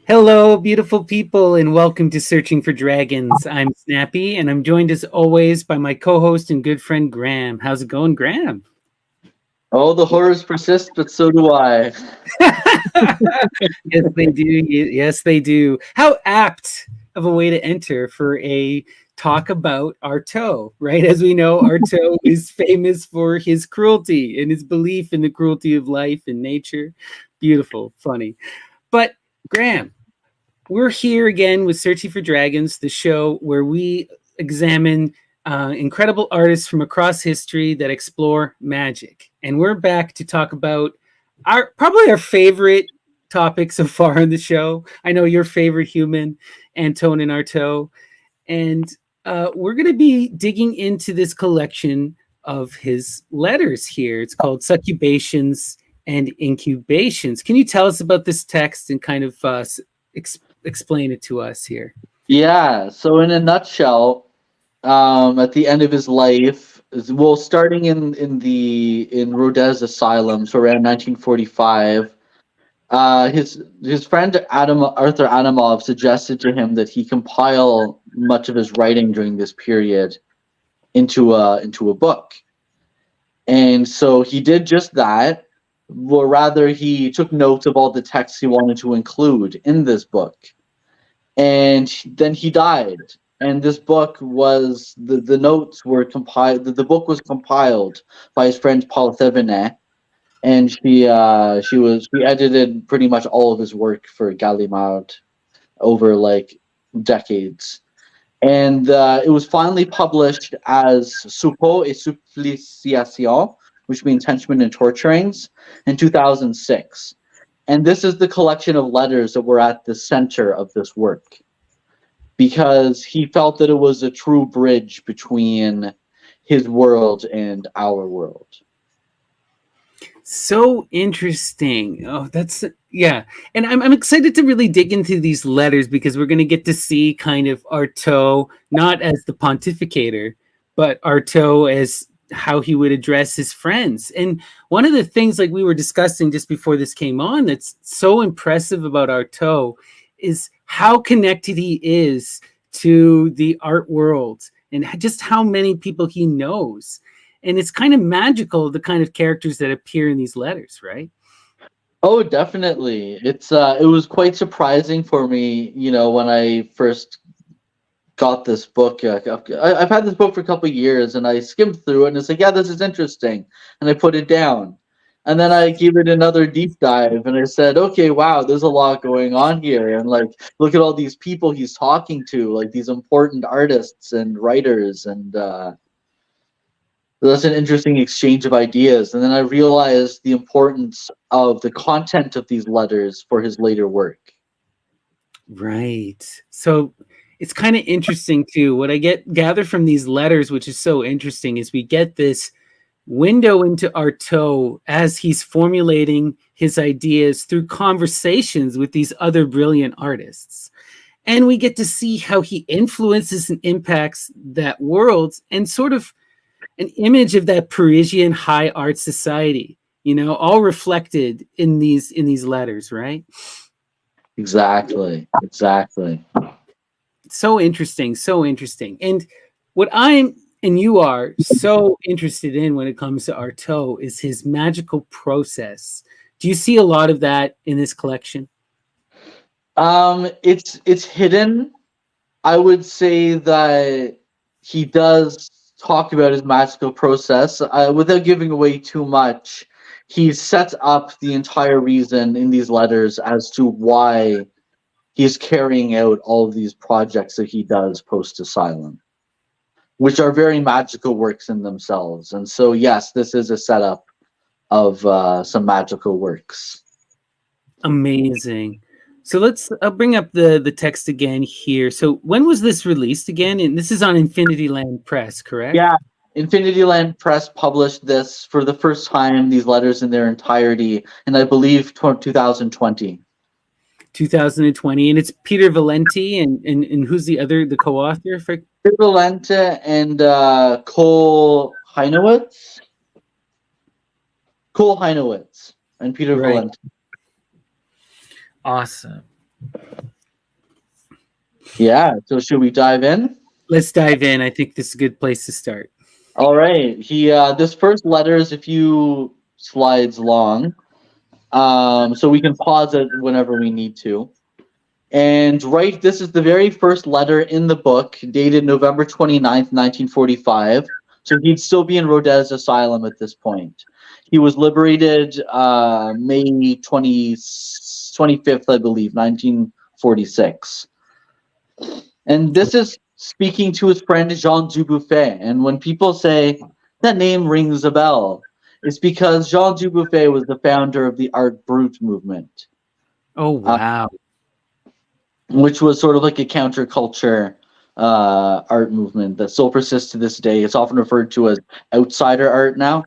Hello, beautiful people, and welcome to Searching for Dragons. I'm Snappy, and I'm joined as always by my co-host and good friend Graham. How's it going, Graham? Oh, the horrors persist, but so do I. Yes, they do. Yes, they do. How apt of a way to enter for a talk about Artaud, right? As we know, Artaud is famous for his cruelty and his belief in the cruelty of life and nature. Beautiful, funny. But Graham, we're here again with Searching for Dragons, the show where we examine incredible artists from across history that explore magic. And we're back to talk about probably our favorite topic so far on the show. I know your favorite human, Antonin Artaud. And we're going to be digging into this collection of his letters here. It's called Succubations and Incubations. Can you tell us about this text and kind of explain it to us here? Yeah, so in a nutshell, at the end of his life, well, starting in Rodez asylum, so around 1945, his friend Arthur Adamov suggested to him that he compile much of his writing during this period into a book, and so he did just that. Or rather, he took notes of all the texts he wanted to include in this book. And then he died. And this book was the notes were compiled. The book was compiled by his friend Paul Thevenet, and she edited pretty much all of his work for Gallimard over like decades. And it was finally published as Suppos et Suppliciations, which means henchmen and torturings, in 2006. And this is the collection of letters that were at the center of this work, because he felt that it was a true bridge between his world and our world. So interesting. Oh, that's yeah. And I'm excited to really dig into these letters because we're going to get to see kind of Artaud not as the pontificator, but Artaud as how he would address his friends. And one of the things like we were discussing just before this came on that's so impressive about Artaud is how connected he is to the art world and just how many people he knows. And it's kind of magical, the kind of characters that appear in these letters, right? Oh, definitely. It was quite surprising for me, when I first got this book. I've had this book for a couple of years, and I skimmed through it, and it's like, yeah, this is interesting, and I put it down. And then I gave it another deep dive, and I said, okay, wow, there's a lot going on here, and like, look at all these people he's talking to, like these important artists and writers, and that's an interesting exchange of ideas. And then I realized the importance of the content of these letters for his later work. Right. So it's kind of interesting too. What I gather from these letters, which is so interesting, is we get this window into Artaud as he's formulating his ideas through conversations with these other brilliant artists. And we get to see how he influences and impacts that world and sort of an image of that Parisian high art society, all reflected in these letters, right? Exactly. So interesting, so interesting. And what I'm and you are so interested in when it comes to Artaud is his magical process. Do you see a lot of that in this collection? It's hidden. I would say that he does talk about his magical process without giving away too much. He sets up the entire reason in these letters as to why he's carrying out all of these projects that he does post asylum, which are very magical works in themselves. And so, yes, this is a setup of some magical works. Amazing. So I'll bring up the text again here. So when was this released again? And this is on Infinity Land Press, correct? Yeah, Infinity Land Press published this for the first time, these letters in their entirety, and I believe 2020. 2020. And it's Peter Valente and who's the co-author for Valente and Cole Heinowitz and Peter right. Valente. Awesome. Yeah. So should we dive in? Let's dive in. I think this is a good place to start. All right. This first letter is a few slides long, so we can pause it whenever we need to. And this is the very first letter in the book, dated November 29th, 1945. So he'd still be in Rodez asylum at this point. He was liberated May 25th, I believe, 1946. And this is speaking to his friend Jean Dubuffet. And when people say that name rings a bell, it's because Jean Dubuffet was the founder of the Art Brut movement. Oh, wow. Which was sort of like a counterculture art movement that still persists to this day. It's often referred to as outsider art now.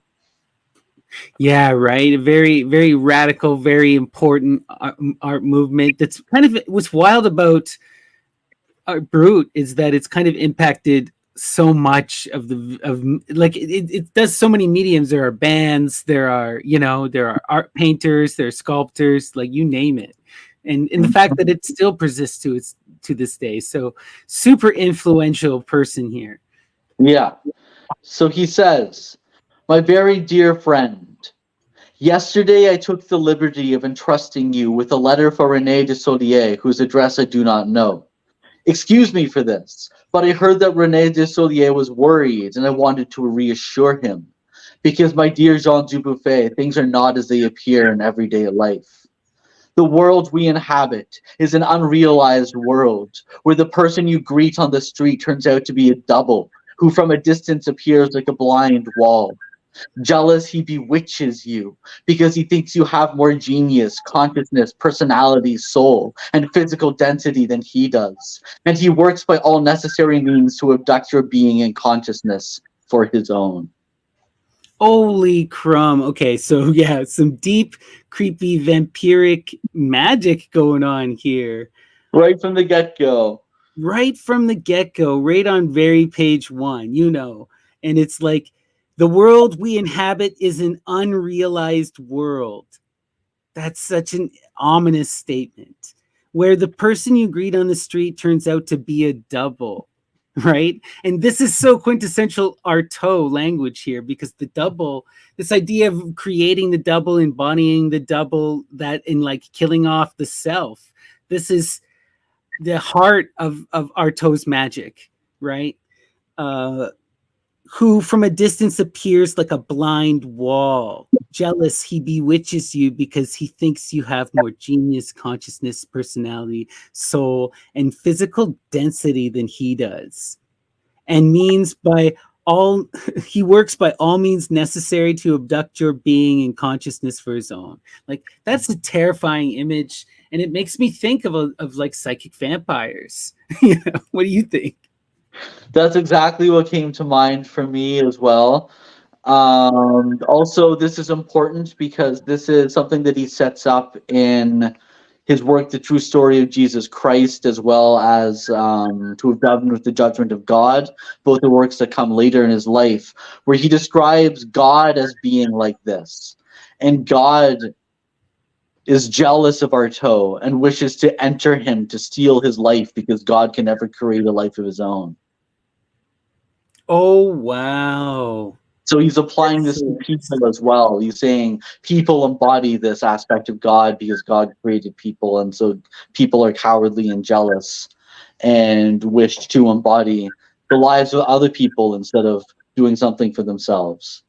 Yeah, right. A very, very radical, very important art movement. That's kind of what's wild about Art Brut is that it's kind of impacted so much of it does so many mediums. There are bands, there are art painters, there are sculptors, like you name it. And the fact that it still persists to this day. So super influential person here. Yeah. So he says, "My very dear friend, yesterday I took the liberty of entrusting you with a letter for René de Solier, whose address I do not know. Excuse me for this, but I heard that René de Solier was worried and I wanted to reassure him. Because, my dear Jean Dubuffet, things are not as they appear in everyday life. The world we inhabit is an unrealized world where the person you greet on the street turns out to be a double who from a distance appears like a blind wall. Jealous, he bewitches you because he thinks you have more genius, consciousness, personality, soul, and physical density than he does. And he works by all necessary means to abduct your being and consciousness for his own." Holy crumb. Okay, so yeah, some deep, creepy, vampiric magic going on here. Right from the get-go. Right from the get-go, right on very page 1, And it's like, the world we inhabit is an unrealized world. That's such an ominous statement. Where the person you greet on the street turns out to be a double. Right? And this is so quintessential Artaud language here, because the double, this idea of creating the double, embodying the double, that in like killing off the self, this is the heart of Artaud's magic, right? Who from a distance appears like a blind wall. Jealous, he bewitches you because he thinks you have more genius, consciousness, personality, soul, and physical density than he does. And he works by all means necessary to abduct your being and consciousness for his own. Like, that's a terrifying image, and it makes me think of like psychic vampires. What do you think? That's exactly what came to mind for me as well. Also, this is important because this is something that he sets up in his work, The True Story of Jesus Christ, as well as To Have Done with the Judgment of God, both the works that come later in his life, where he describes God as being like this. And God is jealous of Artaud and wishes to enter him to steal his life because God can never create a life of his own. Oh, wow. So he's applying this to people as well. He's saying people embody this aspect of God because God created people, and so people are cowardly and jealous and wish to embody the lives of other people instead of doing something for themselves.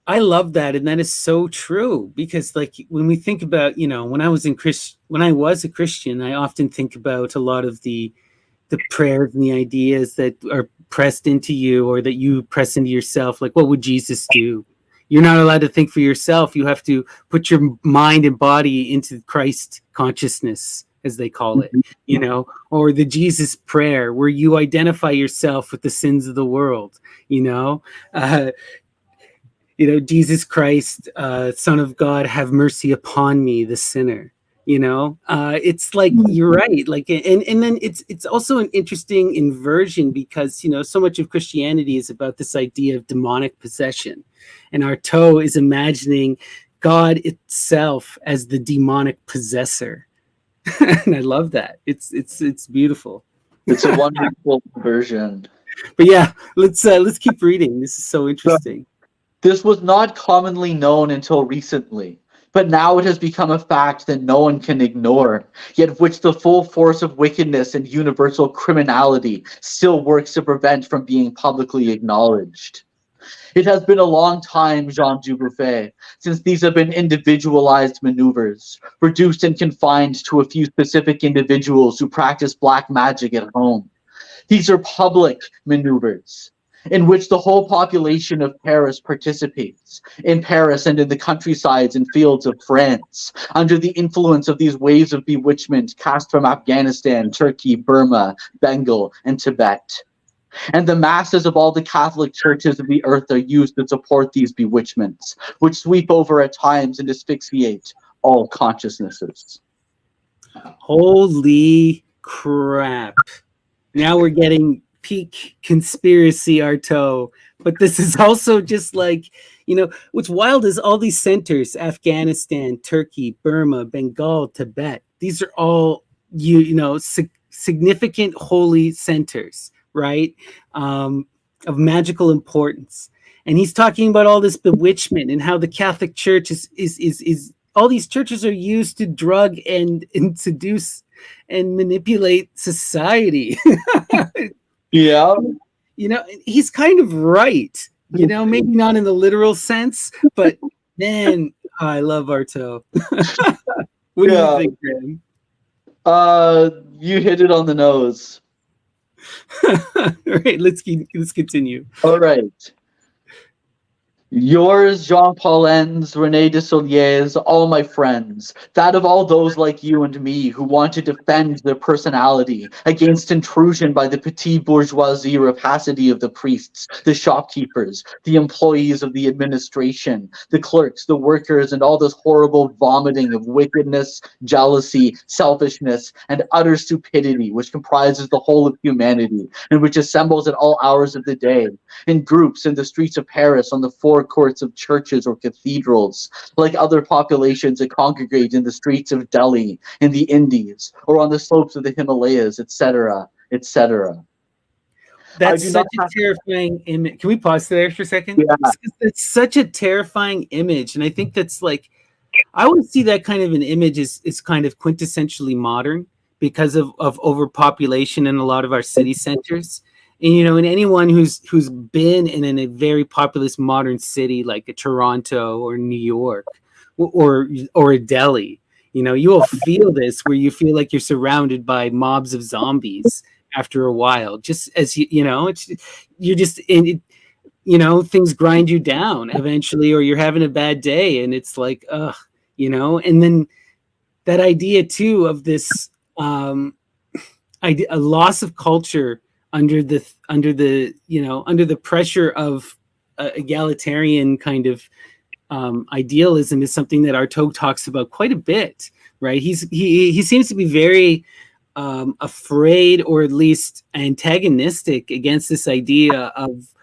I love that, and that is so true, because like when we think about, when I was a Christian, I often think about a lot of the prayers and the ideas that are pressed into you, or that you press into yourself. Like, what would Jesus do? You're not allowed to think for yourself. You have to put your mind and body into Christ consciousness, as they call it, or the Jesus prayer, where you identify yourself with the sins of the world, Jesus Christ, Son of God, have mercy upon me, the sinner. It's like, you're right. Like, and then it's also an interesting inversion, because so much of Christianity is about this idea of demonic possession, and Artaud is imagining God itself as the demonic possessor. And I love that. It's beautiful. It's a wonderful version. But yeah, let's keep reading. This is so interesting. This was not commonly known until recently, but now it has become a fact that no one can ignore, yet which the full force of wickedness and universal criminality still works to prevent from being publicly acknowledged. It has been a long time, Jean Dubuffet, since these have been individualized maneuvers, reduced and confined to a few specific individuals who practice black magic at home. These are public maneuvers, in which the whole population of Paris participates, in Paris and in the countrysides and fields of France, under the influence of these waves of bewitchment cast from Afghanistan, Turkey, Burma, Bengal, and Tibet. And the masses of all the Catholic churches of the earth are used to support these bewitchments, which sweep over at times and asphyxiate all consciousnesses. Holy crap. Now we're getting peak conspiracy Artaud. But this is also just like, what's wild is all these centers, Afghanistan, Turkey, Burma, Bengal, Tibet. These are all, significant holy centers, right? Of magical importance. And he's talking about all this bewitchment and how the Catholic Church is all these churches are used to drug and seduce and manipulate society. Yeah. He's kind of right. Maybe not in the literal sense, but man, I love Artaud. What do you think, Graham? You hit it on the nose. All right, let's continue. All right. Yours, Jean-Paul Enns, René Desoliers, all my friends, that of all those like you and me who want to defend their personality against intrusion by the petit bourgeoisie rapacity of the priests, the shopkeepers, the employees of the administration, the clerks, the workers, and all this horrible vomiting of wickedness, jealousy, selfishness, and utter stupidity which comprises the whole of humanity and which assembles at all hours of the day, in groups in the streets of Paris, on the forecourts of churches or cathedrals, like other populations that congregate in the streets of Delhi, in the Indies, or on the slopes of the Himalayas, etc., etc. That's such a terrifying image. Can we pause there for a second? Yeah. It's such a terrifying image, and I think that's like, I would see that kind of an image is kind of quintessentially modern because of overpopulation in a lot of our city centers. And and anyone who's been in a very populous modern city like a Toronto or New York or a Delhi, you will feel this, where you feel like you're surrounded by mobs of zombies after a while. Just as you're just in it, things grind you down eventually, or you're having a bad day, and it's like, and then that idea too of this a loss of culture under the pressure of egalitarian kind of idealism is something that Artaud talks about quite a bit, right? He seems to be very afraid, or at least antagonistic against this idea of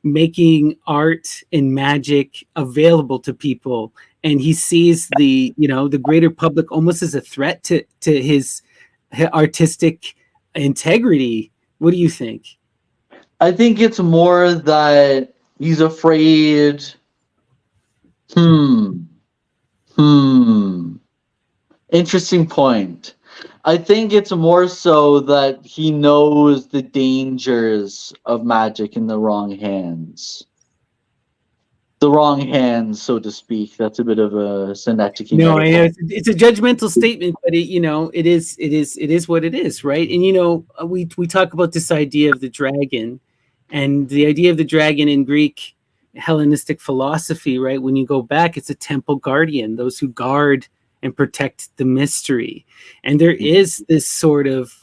making art and magic available to people, and he sees the greater public almost as a threat to his artistic integrity. What do you think? I think it's more that he's afraid. Interesting point. I think it's more so that he knows the dangers of magic in the wrong hands. The wrong hands, so to speak. That's a bit of a synecdoche. No, I know it's a judgmental statement, but it is what it is, right? And we talk about this idea of the dragon, and the idea of the dragon in Greek Hellenistic philosophy, right? When you go back, it's a temple guardian, those who guard and protect the mystery. And there is this sort of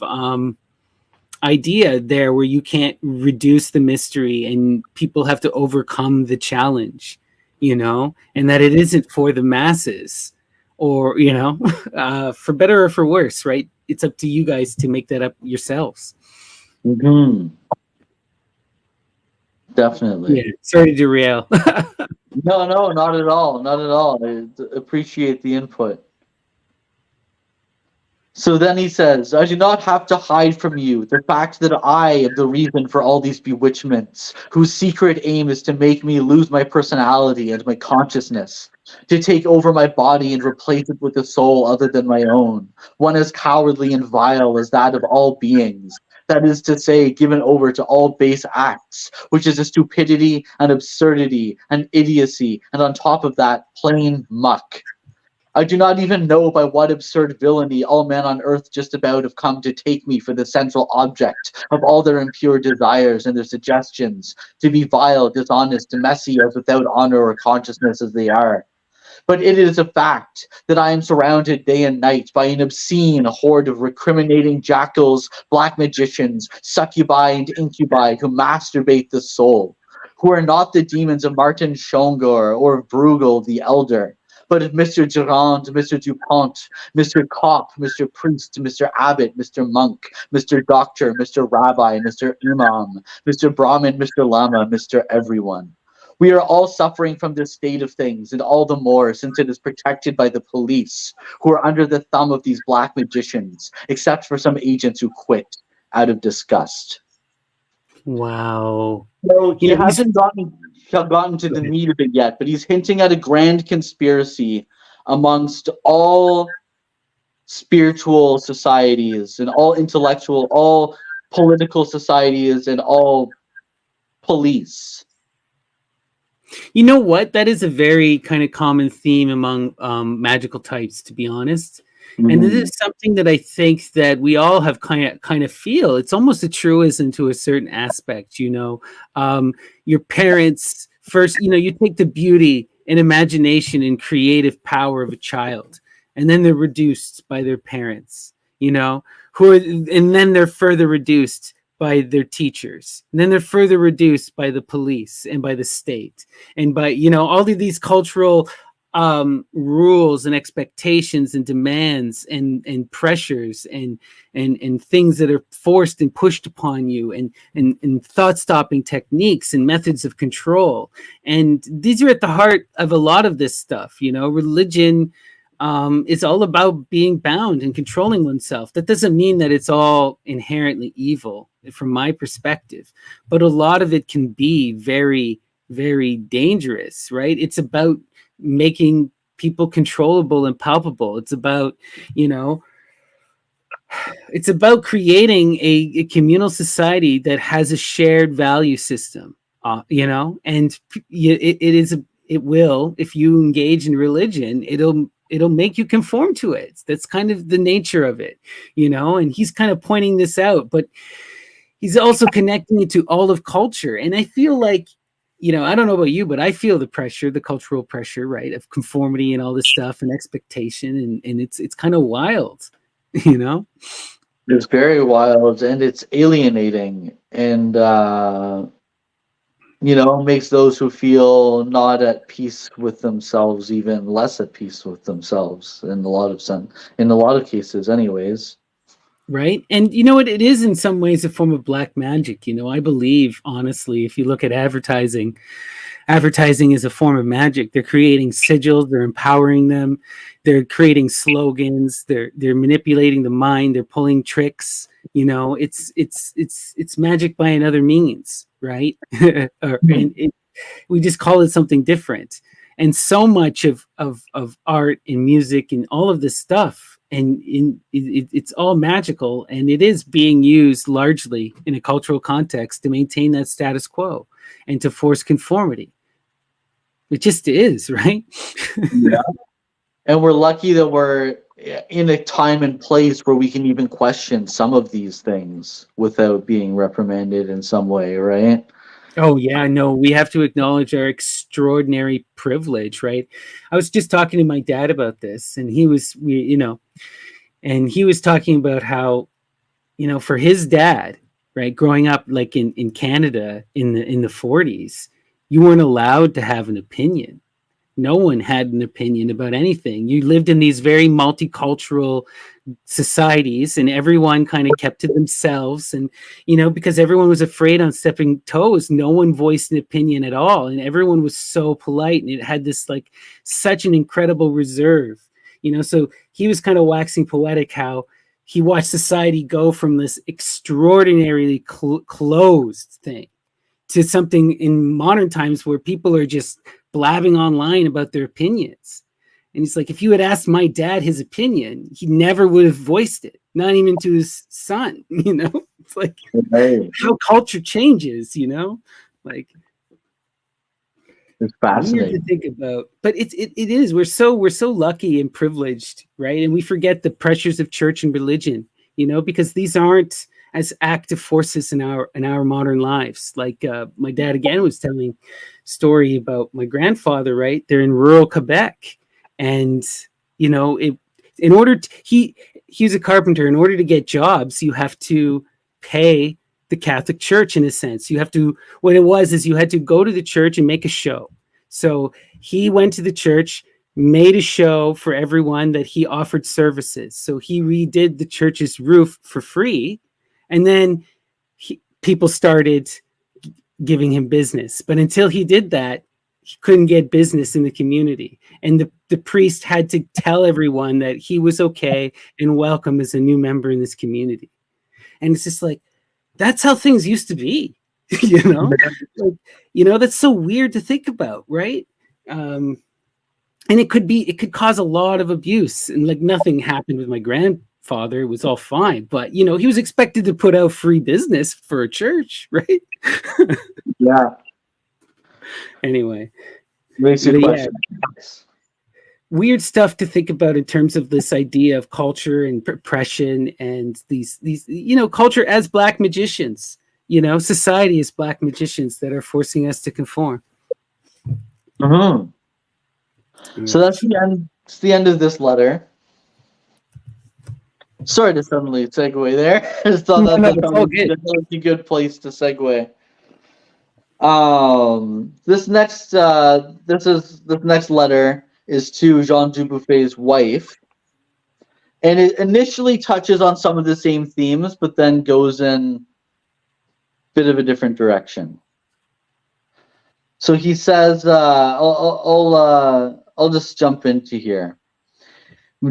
idea there where you can't reduce the mystery and people have to overcome the challenge, and that it isn't for the masses, or, for better or for worse, right? It's up to you guys to make that up yourselves. Mm-hmm. Definitely. Yeah, sorry to derail. No, not at all. Not at all. I appreciate the input. So then he says, I do not have to hide from you the fact that I am the reason for all these bewitchments, whose secret aim is to make me lose my personality and my consciousness, to take over my body and replace it with a soul other than my own, one as cowardly and vile as that of all beings. That is to say, given over to all base acts, which is a stupidity and absurdity and idiocy, and on top of that, plain muck. I do not even know by what absurd villainy all men on earth just about have come to take me for the central object of all their impure desires and their suggestions, to be vile, dishonest, messy, as without honor or consciousness as they are. But it is a fact that I am surrounded day and night by an obscene horde of recriminating jackals, black magicians, succubi and incubi who masturbate the soul, who are not the demons of Martin Schongor or of Bruegel the Elder, but of Mr. Durand, Mr. Dupont, Mr. Kopp, Mr. Priest, Mr. Abbot, Mr. Monk, Mr. Doctor, Mr. Rabbi, Mr. Imam, Mr. Brahmin, Mr. Lama, Mr. Everyone. We are all suffering from this state of things, and all the more since it is protected by the police, who are under the thumb of these black magicians, except for some agents who quit out of disgust. Wow. So he hasn't gotten to the meat of it yet, but he's hinting at a grand conspiracy amongst all spiritual societies and all intellectual, all political societies and all police. You know what? That is a very kind of common theme among magical types, to be honest. And this is something that I think that we all have kind of feel. It's almost a truism to a certain aspect, you know. Your parents first, you know, you take the beauty and imagination and creative power of a child, and then they're reduced by their parents, you know, and then they're further reduced by their teachers, and then they're further reduced by the police and by the state and by, you know, all of these cultural rules and expectations and demands and pressures and things that are forced and pushed upon you, and thought-stopping techniques and methods of control. And these are at the heart of a lot of this stuff. You know, religion is all about being bound and controlling oneself. That doesn't mean that it's all inherently evil from my perspective, but a lot of it can be very, very dangerous, right? It's about making people controllable and palpable. It's about, you know, it's about creating a communal society that has a shared value system, you know, and it will, if you engage in religion, it'll make you conform to it. That's kind of the nature of it, you know, and he's kind of pointing this out, but he's also connecting it to all of culture. And I feel like, you know, I don't know about you, but I feel the pressure, the cultural pressure, right, of conformity and all this stuff and expectation, and it's kind of wild, you know? It's very wild, and it's alienating, and you know, makes those who feel not at peace with themselves even less at peace with themselves in a lot of cases, anyways. Right. And you know what? It is in some ways a form of black magic. You know, I believe, honestly, if you look at advertising is a form of magic. They're creating sigils, they're empowering them, they're creating slogans, they're manipulating the mind, they're pulling tricks. You know, it's magic by another means, right? We just call it something different. And so much of art and music and all of this stuff, and it's all magical, and it is being used largely in a cultural context to maintain that status quo and to force conformity. It just is, right? Yeah. And we're lucky that we're in a time and place where we can even question some of these things without being reprimanded in some way, right? Oh yeah, no, we have to acknowledge our extraordinary privilege, right? I was just talking to my dad about this, and he was talking about how, you know, for his dad, right, growing up like in Canada in the 40s, you weren't allowed to have an opinion. No one had an opinion about anything. You lived in these very multicultural societies, and everyone kind of kept to themselves. And, you know, because everyone was afraid on stepping toes, no one voiced an opinion at all. And everyone was so polite, and it had this like such an incredible reserve, you know. So he was kind of waxing poetic how he watched society go from this extraordinarily closed thing to something in modern times where people are just blabbing online about their opinions. And he's like, if you had asked my dad his opinion, he never would have voiced it, not even to his son. It's like how culture changes, like it's weird to fascinating. think about. But it is. We're so lucky and privileged, right? And we forget the pressures of church and religion, because these aren't as active forces in our modern lives. Like my dad again was telling story about my grandfather, right? They're in rural Quebec. And in order to, he's a carpenter. In order to get jobs, you have to pay the Catholic Church in a sense. You have to, what it was is you had to go to the church and make a show. So he went to the church, made a show for everyone that he offered services. So he redid the church's roof for free. And then people started giving him business. But until he did that, he couldn't get business in the community. And the priest had to tell everyone that he was okay and welcome as a new member in this community. And it's just like, that's how things used to be, that's so weird to think about. Right. And it could cause a lot of abuse, and like nothing happened with my grandfather. It was all fine, but he was expected to put out free business for a church. Right. Yeah. Anyway, weird stuff to think about in terms of this idea of culture and oppression and these culture as black magicians, society as black magicians that are forcing us to conform. So that's the end. It's the end of this letter. Sorry to suddenly segue there. I just thought that was a good place to segue. This next letter is to Jean Dubuffet's wife, and it initially touches on some of the same themes, but then goes in a bit of a different direction. So he says, I'll just jump into here.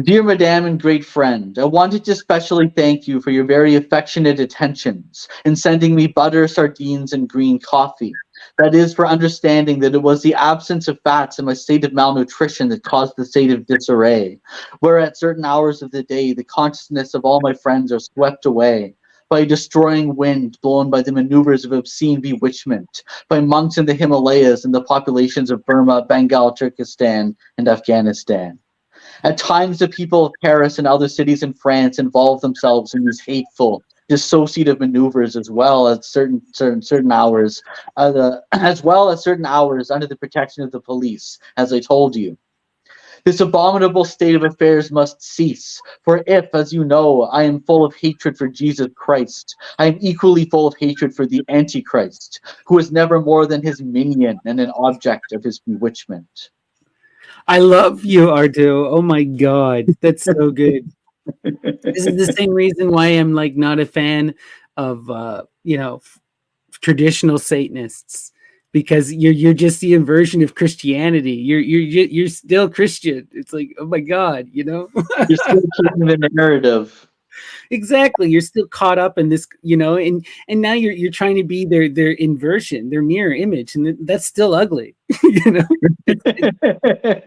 Dear Madame and great friend, I wanted to specially thank you for your very affectionate attentions in sending me butter, sardines, and green coffee. That is, for understanding that it was the absence of fats and my state of malnutrition that caused the state of disarray, where at certain hours of the day the consciousness of all my friends are swept away by a destroying wind blown by the maneuvers of obscene bewitchment, by monks in the Himalayas and the populations of Burma, Bengal, Turkestan, and Afghanistan. At times, the people of Paris and other cities in France involve themselves in these hateful, dissociative maneuvers, as well as certain hours, as well as certain hours under the protection of the police, as I told you. This abominable state of affairs must cease, for if, as you know, I am full of hatred for Jesus Christ, I am equally full of hatred for the Antichrist, who is never more than his minion and an object of his bewitchment. I love you, Artaud. Oh my God, that's so good. This is the same reason why I'm like not a fan of traditional Satanists, because you're just the inversion of Christianity. You're still Christian. It's like, oh my God, You're still keeping the narrative. Exactly. You're still caught up in this, and now you're trying to be their inversion, their mirror image, and that's still ugly,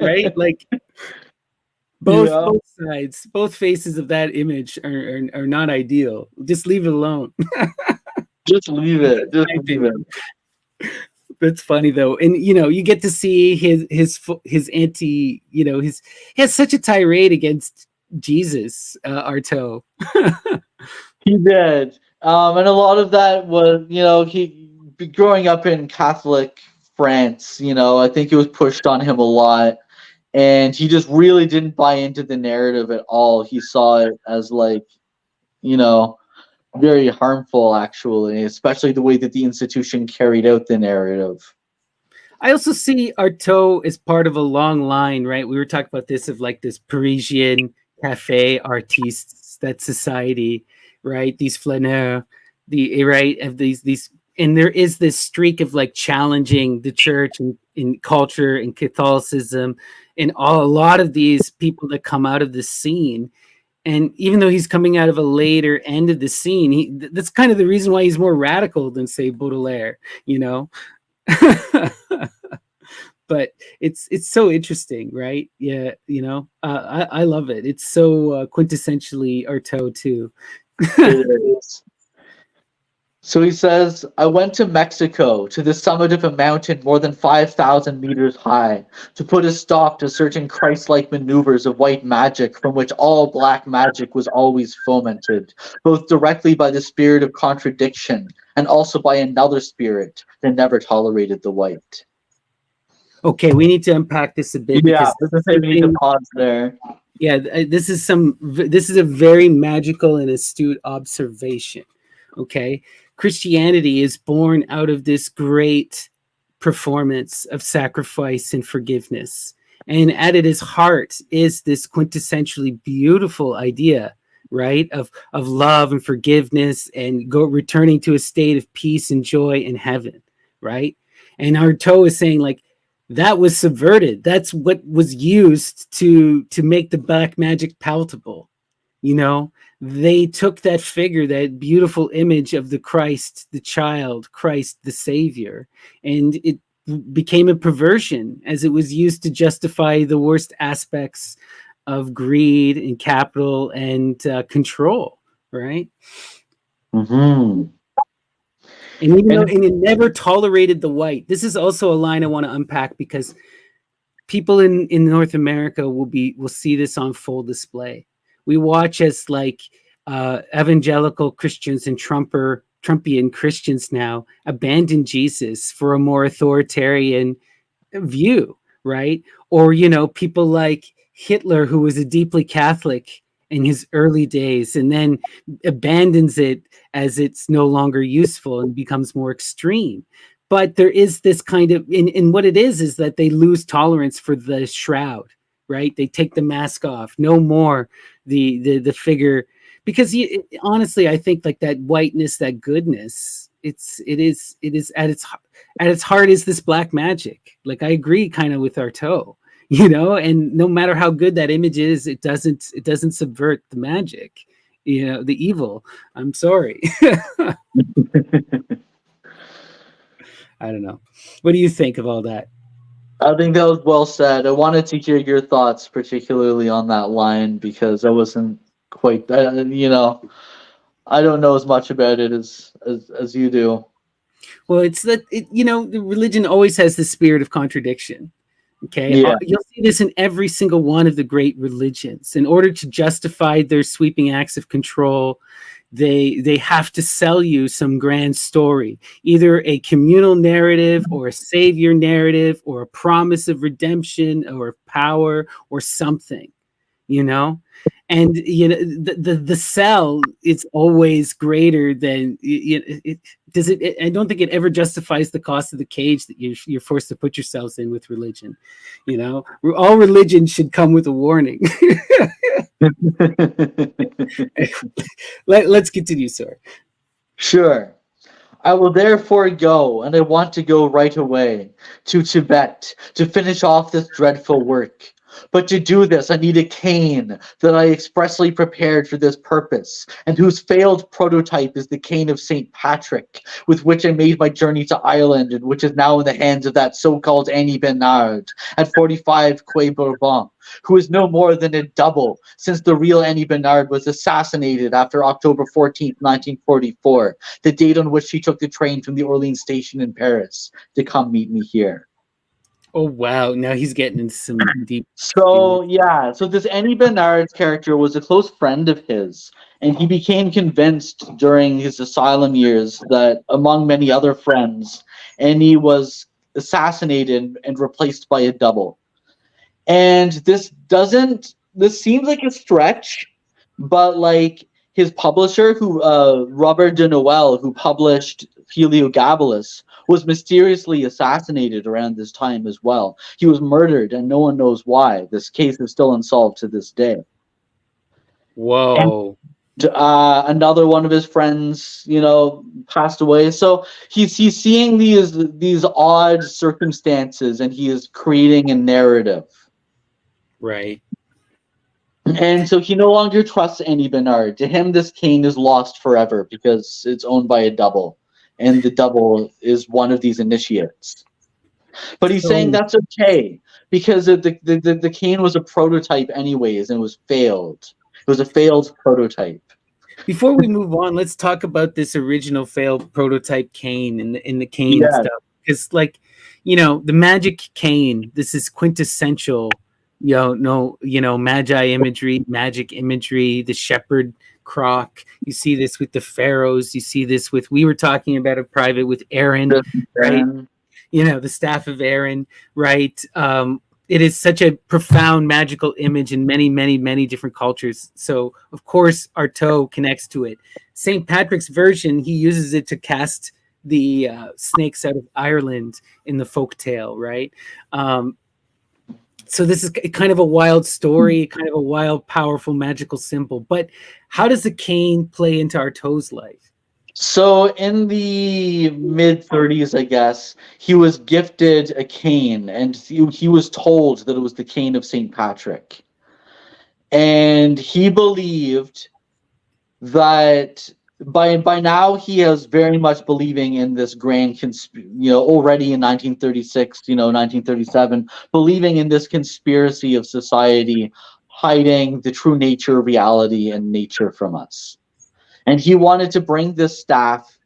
right? Like both sides, both faces of that image are not ideal. Just leave it alone. Just leave it. Just leave it. That's funny though, and you get to see his anti, he has such a tirade against Jesus, Artaud. He did, and a lot of that was, he growing up in Catholic France. I think it was pushed on him a lot, and he just really didn't buy into the narrative at all. He saw it as like, very harmful, actually, especially the way that the institution carried out the narrative. I also see Artaud as part of a long line, right? We were talking about this of like this Parisian cafe artistes, that society, right? These flaneurs, of these, and there is this streak of like challenging the church and in culture and Catholicism, and a lot of these people that come out of this scene And even though he's coming out of a later end of the scene, that's kind of the reason why he's more radical than, say, Baudelaire, you know. But it's so interesting, right? Yeah, you know, I love it. It's so quintessentially Artaud too. It is. So he says, I went to Mexico, to the summit of a mountain more than 5,000 meters high, to put a stop to certain Christ-like maneuvers of white magic from which all black magic was always fomented, both directly by the spirit of contradiction and also by another spirit that never tolerated the white. Okay, we need to unpack this a bit Yeah, because we need to pause there. yeah, this is a very magical and astute observation. Okay, Christianity is born out of this great performance of sacrifice and forgiveness, and at its heart is this quintessentially beautiful idea, right, of love and forgiveness and returning to a state of peace and joy in heaven, right? And Artaud is saying, like, that was subverted. That's what was used to make the black magic palatable. You know, they took that figure, that beautiful image of the Christ, the child, Christ, the Savior, and it became a perversion as it was used to justify the worst aspects of greed and capital and control, right? Mm-hmm. And even though and it never tolerated the white. This is also a line I want to unpack because people in North America will see this on full display. We watch as like evangelical Christians and Trumpian Christians now abandon Jesus for a more authoritarian view, right? Or, you know, people like Hitler, who was a deeply Catholic in his early days and then abandons it as it's no longer useful and becomes more extreme. But there is this kind of, and what it is that they lose tolerance for the shroud, right? They take the mask off, no more the figure, because honestly, I think like that whiteness, that goodness, it is at its heart is this black magic. Like I agree kind of with Artaud, you know, and no matter how good that image is, it doesn't subvert the magic, you know, the evil. I'm sorry. I don't know. What do you think of all that? I think that was well said. I wanted to hear your thoughts, particularly on that line, because I wasn't quite, you know, I don't know as much about it as you do. Well, it's that you know, the religion always has the spirit of contradiction. Okay, Yeah. you'll see this in every single one of the great religions. In order to justify their sweeping acts of control, they have to sell you some grand story, either a communal narrative or a savior narrative or a promise of redemption or power or something, you know. And you know the sell is always greater than I don't think it ever justifies the cost of the cage that you're forced to put yourselves in with religion. You know, all religion should come with a warning. Let's continue, sir. Sure. I will therefore go, and I want to go right away to Tibet to finish off this dreadful work. But to do this, I need a cane that I expressly prepared for this purpose, and whose failed prototype is the cane of St. Patrick, with which I made my journey to Ireland, and which is now in the hands of that so-called Annie Bernard at 45 Quai Bourbon, who is no more than a double, since the real Annie Bernard was assassinated after October 14th, 1944, the date on which she took the train from the Orleans station in Paris to come meet me here. Oh wow! Now he's getting into some deep. So yeah, so this Annie Bernard's character was a close friend of his, and he became convinced during his asylum years that, among many other friends, Annie was assassinated and replaced by a double. And this seems like a stretch, but like his publisher, who Robert de Noël, who published Heliogabalus, was mysteriously assassinated around this time as well. He was murdered, and no one knows why. This case is still unsolved to this day. Whoa. And, another one of his friends, you know, passed away. So he's seeing these odd circumstances, and he is creating a narrative. Right. And so he no longer trusts any Bernard. To him, this cane is lost forever because it's owned by a double, and the double is one of these initiates. But he's saying So that's okay because the cane was a prototype anyways, and it was failed. It was a failed prototype. before we move on, let's talk about this original failed prototype cane and the cane Yeah, stuff. Because, like, the magic cane, this is quintessential, magi imagery, magic imagery, the shepherd croc. You see this with the pharaohs. You see this with, we were talking about a private with Aaron, right? Aaron. The staff of Aaron, right? It is such a profound magical image in many, many, many different cultures. So, of course, Artaud connects to it. St. Patrick's version, he uses it to cast the snakes out of Ireland in the folk tale, right? So this is kind of a wild story, kind of a wild, powerful, magical symbol. But how does the cane play into Artaud's life? So in the mid 30s, I guess, he was gifted a cane, and he was told that it was the cane of St. Patrick. And he believed that by now he is very much believing in this grand already in 1936, 1937, believing in this conspiracy of society hiding the true nature, reality, and nature from us. And he wanted to bring this staff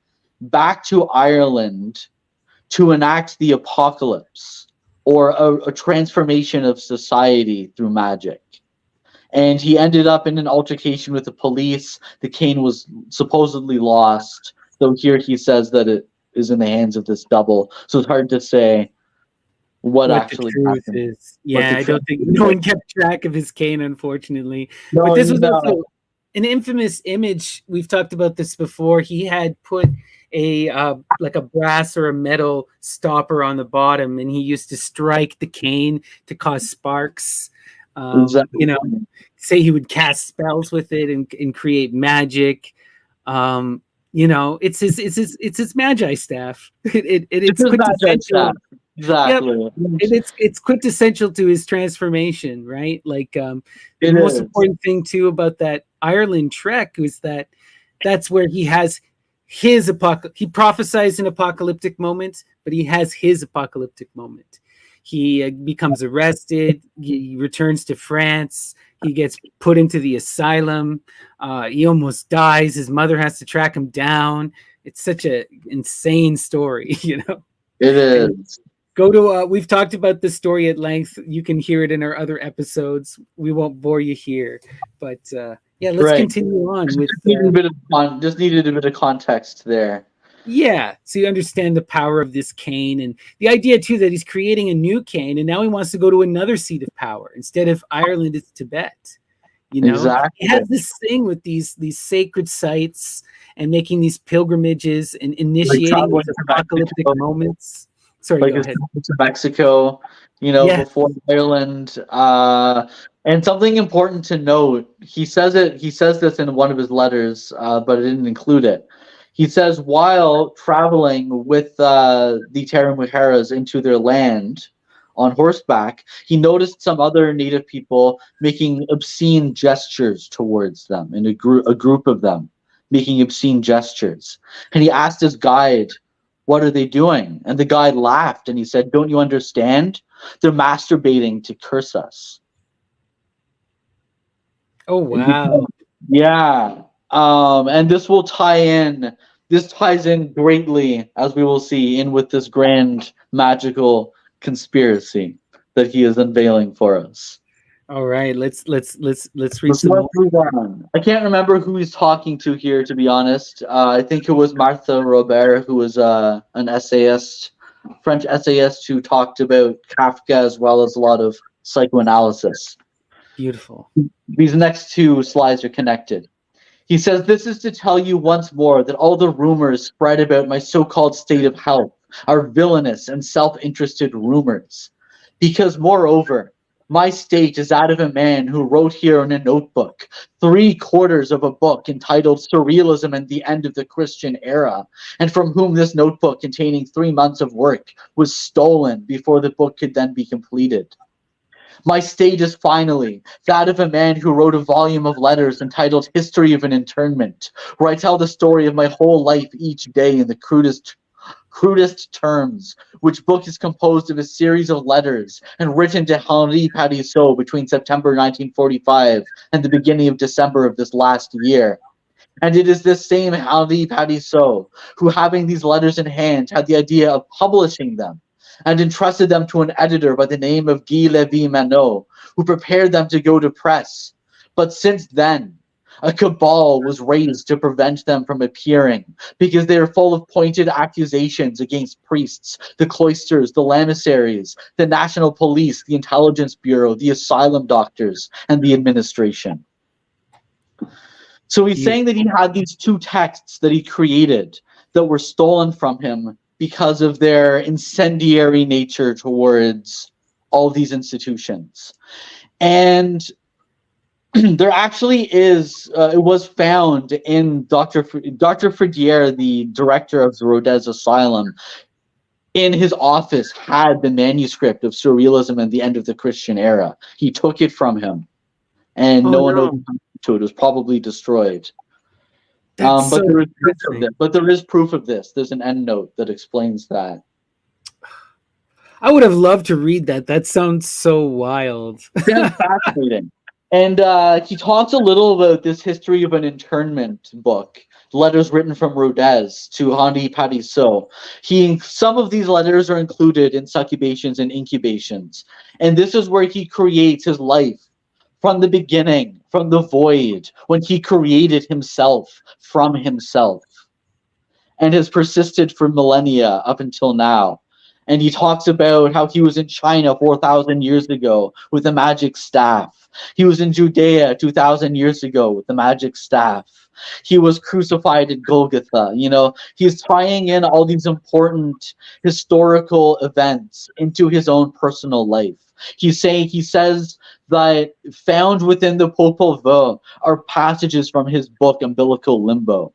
back to Ireland to enact the apocalypse, or a transformation of society through magic. And he ended up in an altercation with the police. The cane was supposedly lost, though here he says that it is in the hands of this double. So it's hard to say what The actually truth happened. is. Yeah, I don't think no one kept track of his cane, unfortunately. But No, this was also an infamous image. We've talked about this before. He had put a like a brass or a metal stopper on the bottom, and he used to strike the cane to cause sparks. exactly. Say he would cast spells with it and create magic. It's his magi staff. It's quintessential. Exactly. Yep. And it's quintessential to his transformation, right? Like the most important thing too about that Ireland trek was that that's where he has his he prophesies an apocalyptic moment, but he has his apocalyptic moment. He becomes arrested. He returns to France. He gets put into the asylum. He almost dies. His mother has to track him down. It's such an insane story, It is. Go to we've talked about this story at length. You can hear it in our other episodes. We won't bore you here, but let's continue on with just needed a bit of context there. Yeah, so you understand the power of this cane and the idea too that he's creating a new cane, and now he wants to go to another seat of power. Instead of Ireland, it's Tibet. Exactly. He has this thing with these sacred sites and making these pilgrimages and initiating these apocalyptic moments. Sorry, go ahead. To Mexico, before Ireland. And something important to note, he says this in one of his letters, but it didn't include it. He says, while traveling with the Tarahumara's into their land on horseback, he noticed some other native people making obscene gestures towards them, in a group of them making obscene gestures. And he asked his guide, what are they doing? And the guide laughed and he said, don't you understand? They're masturbating to curse us. Oh, wow. Yeah. And this will this ties in greatly, as we will see, in with this grand magical conspiracy that he is unveiling for us. All right, let's read some more. I can't remember who he's talking to here, to be honest. I think it was Martha Robert, who was an essayist, French essayist, who talked about Kafka as well as a lot of psychoanalysis. Beautiful. These next two slides are connected. He says, this is to tell you once more that all the rumors spread about my so-called state of health are villainous and self-interested rumors. Because moreover, my state is that of a man who wrote here in a notebook 3/4 of a book entitled Surrealism and the End of the Christian Era, and from whom this notebook containing 3 months of work was stolen before the book could then be completed. My state is finally that of a man who wrote a volume of letters entitled History of an Internment, where I tell the story of my whole life each day in the crudest terms, which book is composed of a series of letters and written to Henri Parisot between September 1945 and the beginning of December of this last year. And it is this same Henri Parisot who, having these letters in hand, had the idea of publishing them and entrusted them to an editor by the name of Guy Lévy-Manot, who prepared them to go to press. But since then, a cabal was raised to prevent them from appearing because they are full of pointed accusations against priests, the cloisters, the lamissaries, the national police, the intelligence bureau, the asylum doctors, and the administration. So he's saying that he had these two texts that he created that were stolen from him because of their incendiary nature towards all these institutions. And there actually is, it was found in Dr. Fridier, the director of the Rodez Asylum, in his office had the manuscript of Surrealism and the End of the Christian Era. He took it from him, and no one opened to it. It was probably destroyed. But there is proof of this. There's an endnote that explains that. I would have loved to read that. That sounds so wild. That's fascinating. And he talks a little about this History of an Internment book, letters written from Rodez to Henri Parisot. Some of these letters are included in Succubations and Incubations. And this is where he creates his life from the beginning, from the void, when he created himself from himself, and has persisted for millennia up until now. And he talks about how he was in China 4,000 years ago with a magic staff. He was in Judea 2,000 years ago with the magic staff. He was crucified at Golgotha. You know, he's tying in all these important historical events into his own personal life. He says that found within the Popol Vuh are passages from his book Umbilical Limbo.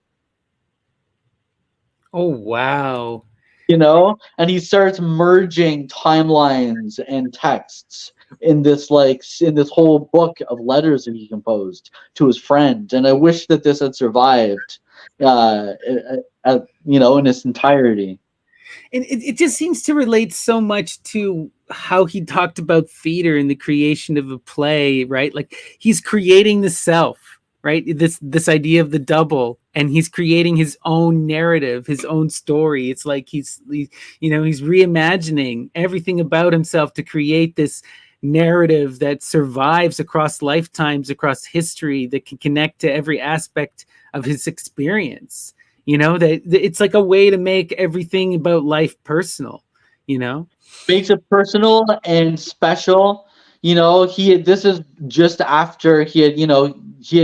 Oh, wow. You know, and he starts merging timelines and texts in this whole book of letters that he composed to his friend. And I wish that this had survived, in its entirety. And it just seems to relate so much to how he talked about theater and the creation of a play, right? Like he's creating the self, right? This idea of the double, and he's creating his own narrative, his own story. It's like he's reimagining everything about himself to create this narrative that survives across lifetimes, across history, that can connect to every aspect of his experience. You know, that it's like a way to make everything about life personal, you know? Makes it personal and special. You know, this is just after he had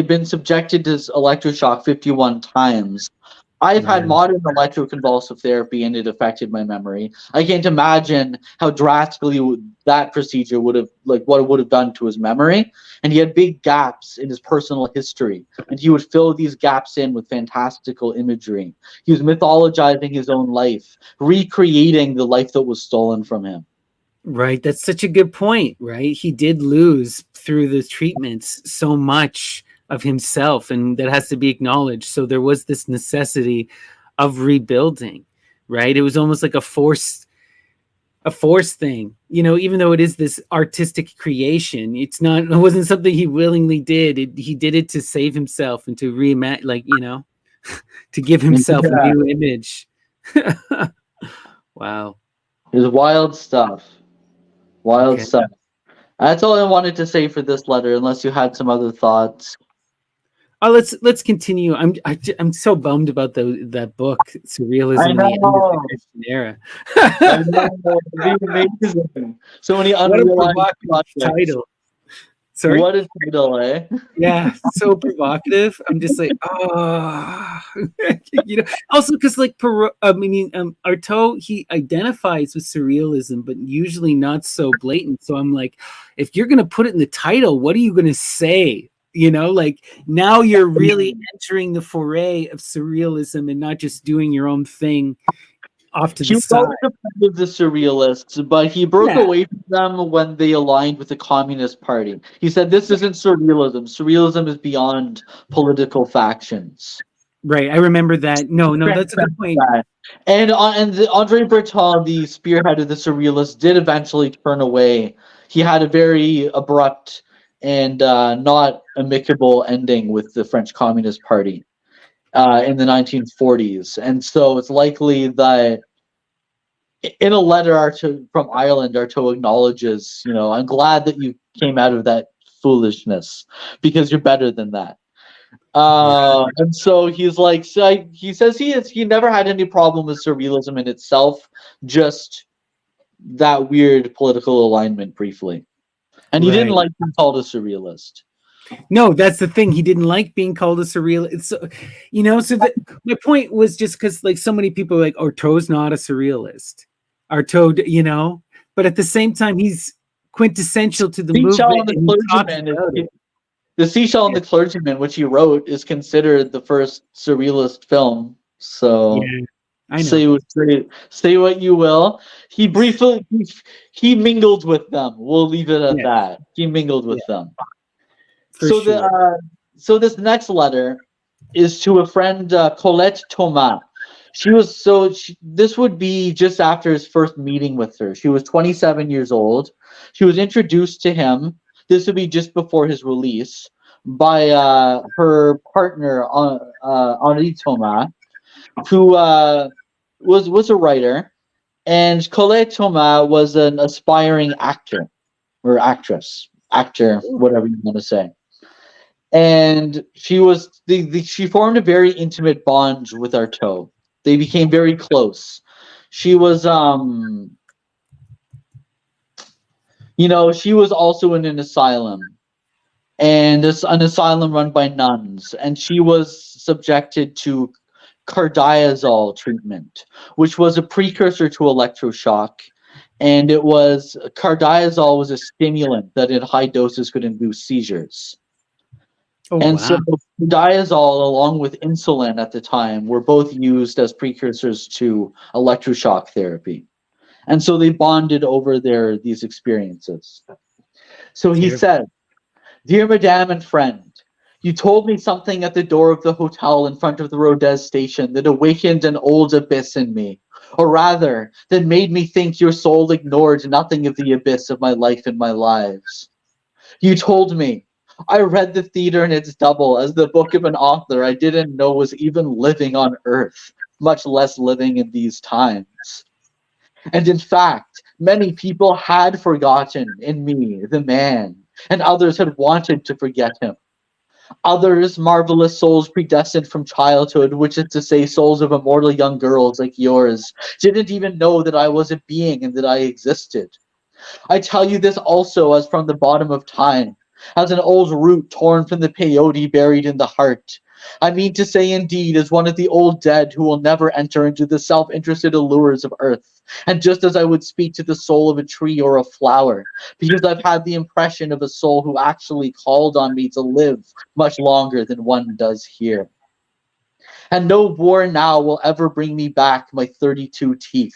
been subjected to electroshock 51 times. I've had modern electroconvulsive therapy, and it affected my memory. I can't imagine how drastically that procedure what it would have done to his memory. And he had big gaps in his personal history, and he would fill these gaps in with fantastical imagery. He was mythologizing his own life, recreating the life that was stolen from him. Right. That's such a good point, right? He did lose through the treatments so much of himself, and that has to be acknowledged. So there was this necessity of rebuilding, right? It was almost like a force thing, you know, even though it is this artistic creation, it wasn't something he willingly did. He did it to save himself and to reimagine, to give himself a new image. Wow. It was wild stuff. Wild stuff. That's all I wanted to say for this letter, unless you had some other thoughts. Oh, let's continue. I'm so bummed about that book, Surrealism. I know. The Christian Era. I know. Amazing. So many unrealized title. Sorry. What a title, eh? Yeah, so provocative. I'm just like, oh, Also, because Artaud, he identifies with surrealism, but usually not so blatant. So I'm like, if you're gonna put it in the title, what are you gonna say? You know, like now you're really entering the foray of surrealism and not just doing your own thing off to He the was side. always a friend of the surrealists, but he broke Yeah. away from them when they aligned with the Communist Party. He said, "This isn't surrealism. Surrealism is beyond political factions." Right. I remember that. No, that's a good point. That. And Andre Breton, the spearhead of the surrealists, did eventually turn away. He had a very abrupt and not amicable ending with the French Communist Party in the 1940s, and so it's likely that in a letter from Ireland, Artaud acknowledges, I'm glad that you came out of that foolishness because you're better than that. And so he's like, he says he never had any problem with surrealism in itself, just that weird political alignment briefly. And he didn't Right. like being called a surrealist. No, that's the thing. He didn't like being called a surreal. It's so my point was just because like so many people are like Artaud's not a surrealist. Artaud, but at the same time he's quintessential to the Seashell and movement the and he talks Clergyman about it. The Seashell and the Clergyman, which he wrote, is considered the first surrealist film. So Yeah, I know. say what you will. He briefly he mingled with them. We'll leave it at Yeah, that. He mingled yeah, with them. for So sure. this next letter is to a friend, Colette Thomas. This would be just after his first meeting with her. She was 27 years old. She was introduced to him. This would be just before his release by her partner, Henri Thomas, who was a writer, and Colette Thomas was an aspiring actor or actor, whatever you want to say. And she formed a very intimate bond with Artaud. They became very close. She was she was also in an asylum, and it's an asylum run by nuns, and she was subjected to cardiazol treatment, which was a precursor to electroshock. And cardiazol was a stimulant that in high doses could induce seizures. Oh And so wow. diazole, along with insulin at the time, were both used as precursors to electroshock therapy. And so they bonded over these experiences. So he Beautiful. said, "Dear Madame and friend, you told me something at the door of the hotel in front of the Rodez station that awakened an old abyss in me, or rather, that made me think your soul ignored nothing of the abyss of my life and my lives. You told me. I read The Theater in its double as the book of an author I didn't know was even living on Earth, much less living in these times. And in fact, many people had forgotten in me, the man, and others had wanted to forget him. Others, marvelous souls predestined from childhood, which is to say, souls of immortal young girls like yours, didn't even know that I was a being and that I existed. I tell you this also as from the bottom of time, as an old root torn from the peyote buried in the heart. I mean to say, indeed, as one of the old dead who will never enter into the self-interested allures of earth, and just as I would speak to the soul of a tree or a flower, because I've had the impression of a soul who actually called on me to live much longer than one does here. And no war now will ever bring me back my 32 teeth.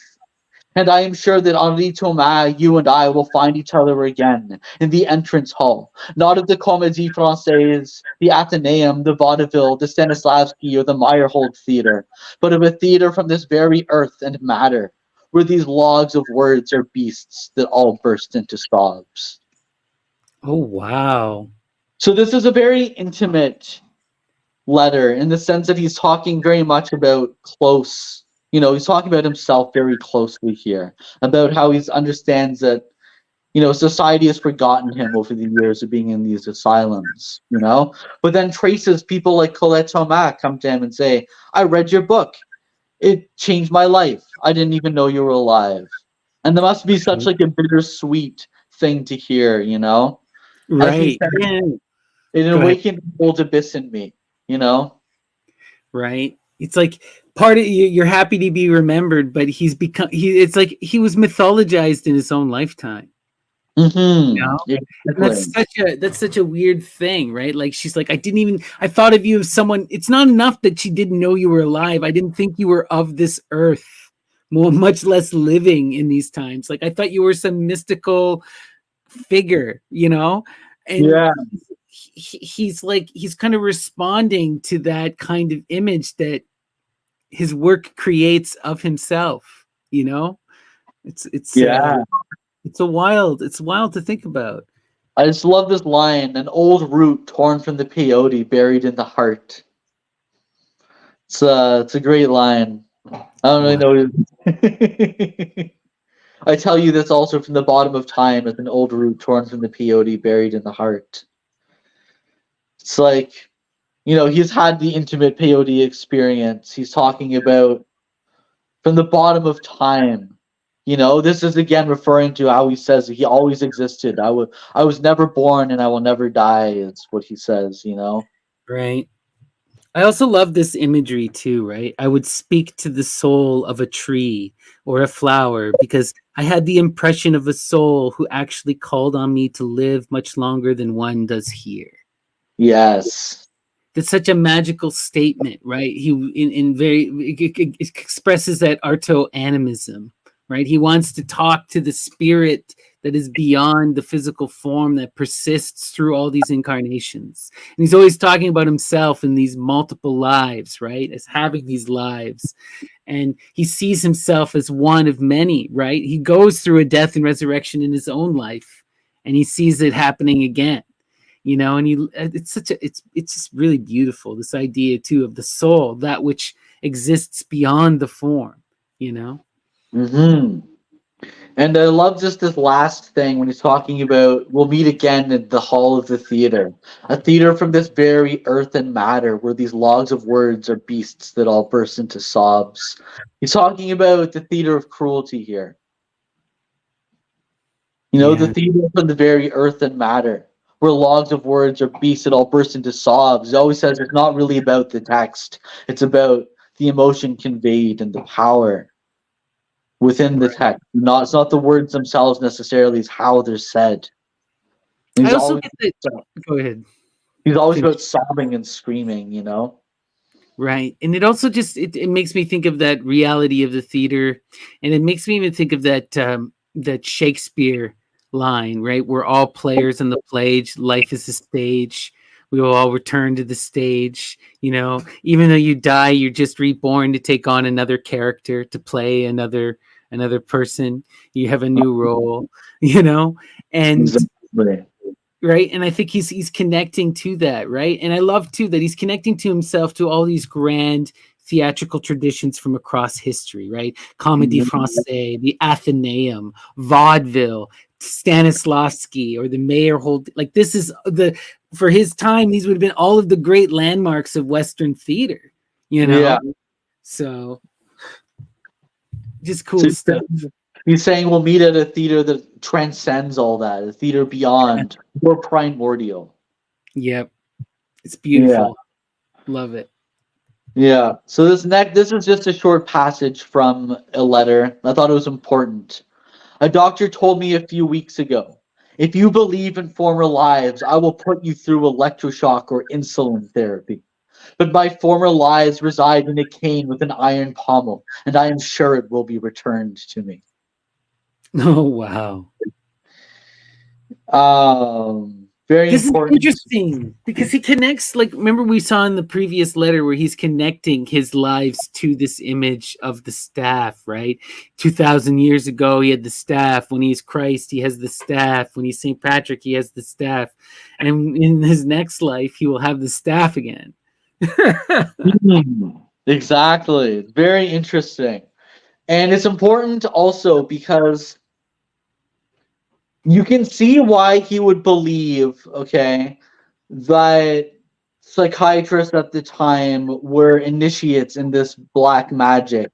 And I am sure that Henri Thomas, you and I will find each other again in the entrance hall, not of the Comédie Française, the Athenaeum, the Vaudeville, the Stanislavski, or the Meyerhold Theater, but of a theater from this very earth and matter, where these logs of words are beasts that all burst into sobs." Oh wow. So this is a very intimate letter in the sense that he's talking very much about close, he's talking about himself very closely here, about how he understands that, society has forgotten him over the years of being in these asylums, but then traces people like Colette Thomas come to him and say, "I read your book. It changed my life. I didn't even know you were alive." And there must be such like a bittersweet thing to hear, As he Right. said, Yeah. it Go ahead. awakened an old abyss in me, Right. It's like part of you, you're happy to be remembered, but it's like he was mythologized in his own lifetime. Mm-hmm. No. And Exactly. that's such a weird thing, right? Like she's like, I thought of you as someone. It's not enough that she didn't know you were alive. I didn't think you were of this earth. much less living in these times. Like, I thought you were some mystical figure, you know, and Yeah. he's kind of responding to that kind of image that his work creates of himself, you know. It's Yeah. it's wild to think about. I just love this line: an old root torn from the peyote, buried in the heart. It's a great line. I don't really Wow. know. I tell you this also from the bottom of time, as an old root torn from the peyote, buried in the heart. It's like, he's had the intimate peyote experience. He's talking about from the bottom of time. This is again referring to how he says he always existed. I was never born and I will never die, is what he says. Right. I also love this imagery too, right? I would speak to the soul of a tree or a flower because I had the impression of a soul who actually called on me to live much longer than one does here. Yes. That's such a magical statement, right? He in very it expresses that Artaud animism, right? He wants to talk to the spirit that is beyond the physical form that persists through all these incarnations. And he's always talking about himself in these multiple lives, right? As having these lives. And he sees himself as one of many, right? He goes through a death and resurrection in his own life, and he sees it happening again. And it's just really beautiful, this idea too of the soul, that which exists beyond the form. Hmm. And I love just this last thing when he's talking about we'll meet again in the hall of the theater, a theater from this very earth and matter where these logs of words are beasts that all burst into sobs. He's talking about the theater of cruelty here. The Yeah. theater from the very earth and matter where logs of words are beasts that all burst into sobs. He always says it's not really about the text. It's about the emotion conveyed and the power within the text. It's not the words themselves necessarily, it's how they're said. And I also get that. Go ahead. he's always Finish. about sobbing and screaming. Right. And it also just it makes me think of that reality of the theater, and it makes me even think of that Shakespeare line, right? We're all players in the play. Life is a stage. We will all return to the stage. Even though you die, you're just reborn to take on another character, to play another person. You have a new role. And Exactly. right, and I think he's connecting to that, right? And I love too that he's connecting to himself, to all these grand theatrical traditions from across history, right? Comédie Française, the Athenaeum, vaudeville, Stanislavski, or the Mayor Hold. Like, this is for his time, these would have been all of the great landmarks of Western theater. Yeah. So just So cool stuff. he's saying we'll meet at a theater that transcends all that, a theater beyond, more primordial. Yep, it's beautiful. Love it. Yeah. So this is just a short passage from a letter. I thought it was important. A doctor told me a few weeks ago, if you believe in former lives, I will put you through electroshock or insulin therapy. But my former lives reside in a cane with an iron pommel, and I am sure it will be returned to me. Oh, wow. Very This is important. interesting because he connects, like, remember we saw in the previous letter where he's connecting his lives to this image of the staff, right? 2,000 years ago, he had the staff. When he's Christ, he has the staff. When he's St. Patrick, he has the staff. And in his next life, he will have the staff again. Exactly. It's very interesting. And it's important also because you can see why he would believe, okay, that psychiatrists at the time were initiates in this black magic,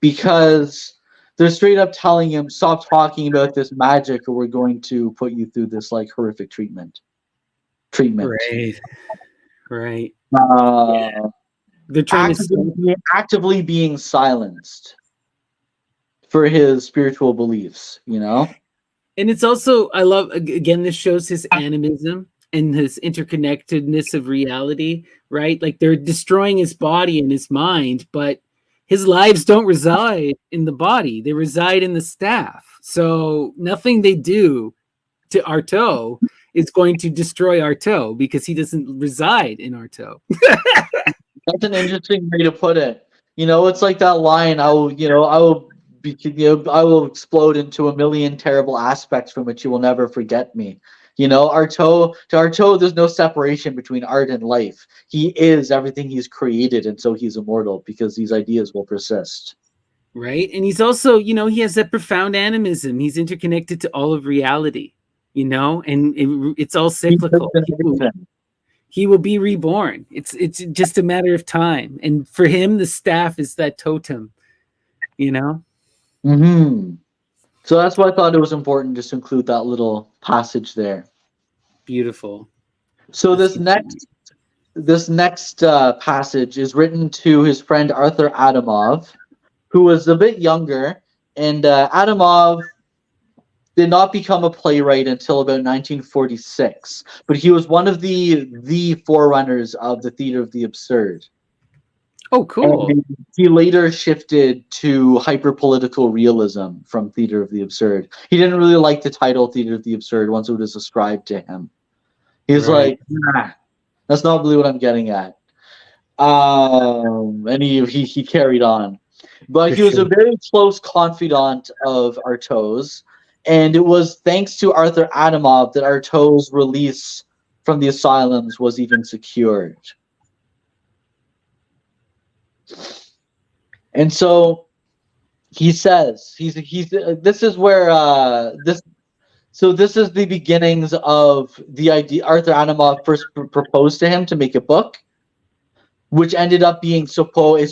because they're straight up telling him, stop talking about this magic or we're going to put you through this like horrific treatment. Right. Uh, They're trying to actively being silenced for his spiritual beliefs. And it's also, I love, again, this shows his animism and his interconnectedness of reality, right? Like, they're destroying his body and his mind, but his lives don't reside in the body; they reside in the staff. So nothing they do to Artaud is going to destroy Artaud because he doesn't reside in Artaud. That's an interesting way to put it. It's like that line, I will explode into a million terrible aspects from which you will never forget me. To Artaud, there's no separation between art and life. He is everything he's created, and so he's immortal because these ideas will persist. Right. And he's also, he has that profound animism. He's interconnected to all of reality, and it's all cyclical. He will be reborn. It's just a matter of time. And for him, the staff is that totem, Mm-hmm. So that's why I thought it was important just to include that little passage there. Beautiful. So this next passage is written to his friend Arthur Adamov, who was a bit younger, and Adamov did not become a playwright until about 1946, but he was one of the forerunners of the theater of the absurd. Oh, cool. And he later shifted to hyper-political realism from theater of the absurd. He didn't really like the title theater of the absurd once it was ascribed to him. He was like, nah, that's not really what I'm getting at. And he carried on. But he was a very close confidant of Artaud's, and it was thanks to Arthur Adamov that Artaud's release from the asylums was even secured. And so he says, this is where this is the beginnings of the idea. Arthur Adamov first proposed to him to make a book, which ended up being Suppos et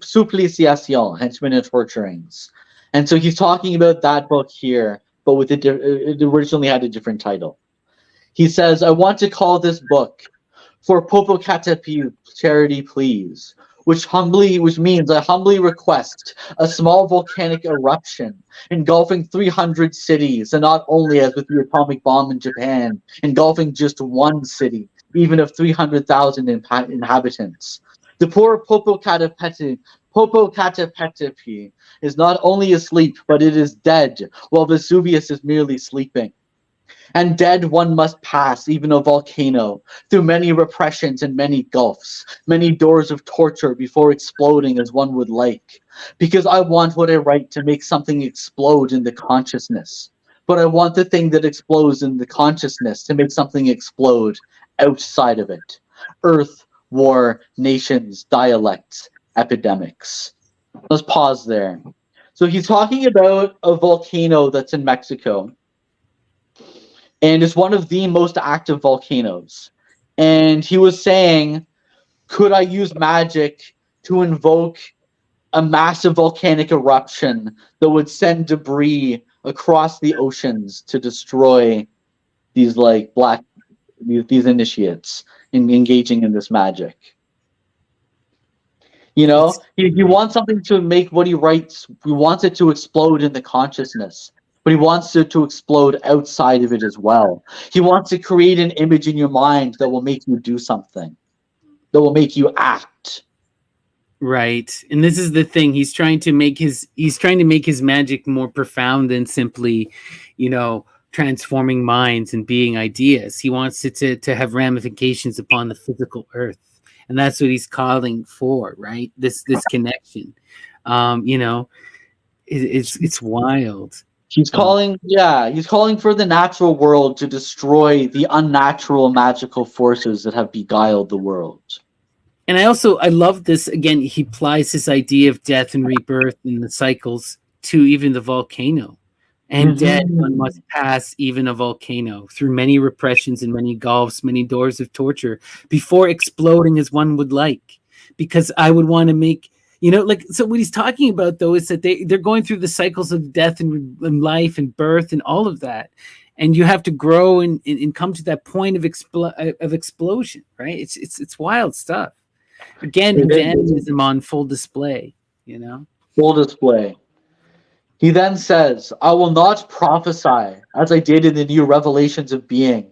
Suppliciation, Henchmen and Torturings. And so he's talking about that book here, but it originally had a different title. He says, I want to call this book For Popocatépetl, Charity Please, which means I humbly request a small volcanic eruption engulfing 300 cities, and not only as with the atomic bomb in Japan, engulfing just one city, even of 300,000 inhabitants. The poor Popocatépetl is not only asleep, but it is dead, while Vesuvius is merely sleeping. And dead one must pass, even a volcano, through many repressions and many gulfs, many doors of torture before exploding as one would like. Because I want what I write to make something explode in the consciousness. But I want the thing that explodes in the consciousness to make something explode outside of it. Earth, war, nations, dialects, epidemics. Let's pause there. So he's talking about a volcano that's in Mexico. And it's one of the most active volcanoes. And he was saying, could I use magic to invoke a massive volcanic eruption that would send debris across the oceans to destroy these these initiates in engaging in this magic? He wants something to make what he writes, he wants it to explode in the consciousness. But he wants it to explode outside of it as well. He wants to create an image in your mind that will make you do something, that will make you act. Right. And this is the thing. He's trying to make his magic more profound than simply, transforming minds and being ideas. He wants it to have ramifications upon the physical earth. And that's what he's calling for, right? This connection. It's wild. He's calling for the natural world to destroy the unnatural magical forces that have beguiled the world. And I love this. Again, he applies this idea of death and rebirth in the cycles to even the volcano. And dead one must pass even a volcano through many repressions and many gulfs, many doors of torture before exploding as one would like. Because I would want to make... so what he's talking about, though, is that they're going through the cycles of death and life and birth and all of that. And you have to grow and come to that point of explosion, right? It's wild stuff. Again, evangelism on full display, Full display. He then says, I will not prophesy as I did in the new revelations of being.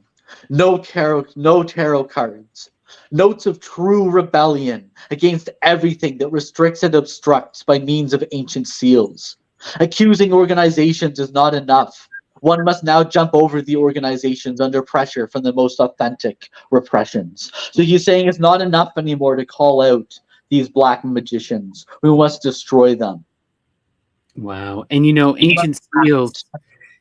No tarot cards. Notes of true rebellion against everything that restricts and obstructs by means of ancient seals. Accusing organizations is not enough. One must now jump over the organizations under pressure from the most authentic repressions. So he's saying it's not enough anymore to call out these black magicians. We must destroy them. Wow. And ancient seals.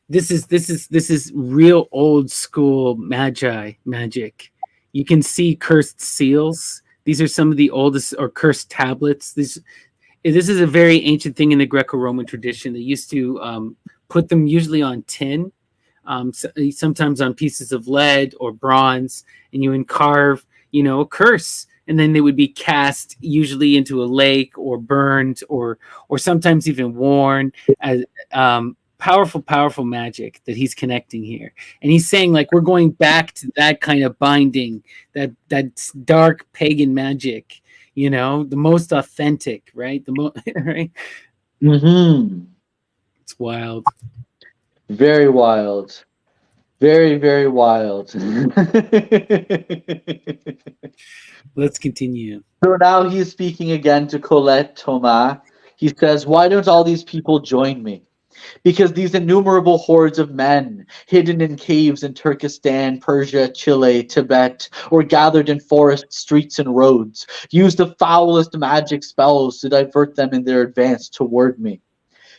This is real old school magic. You can see cursed seals. These are some of the oldest, or cursed tablets. This is a very ancient thing in the Greco-Roman tradition. They used to put them usually on tin, sometimes on pieces of lead or bronze, and you would carve, a curse, and then they would be cast usually into a lake or burned or sometimes even worn as powerful magic that he's connecting here. And he's saying, like, we're going back to that kind of binding, that dark pagan magic, the most authentic, right? Right? Mm-hmm. It's wild. Very wild. Very, very wild. Let's continue. So now he's speaking again to Colette Thomas. He says, why don't all these people join me? Because these innumerable hordes of men, hidden in caves in Turkestan, Persia, Chile, Tibet, or gathered in forests, streets, and roads, use the foulest magic spells to divert them in their advance toward me.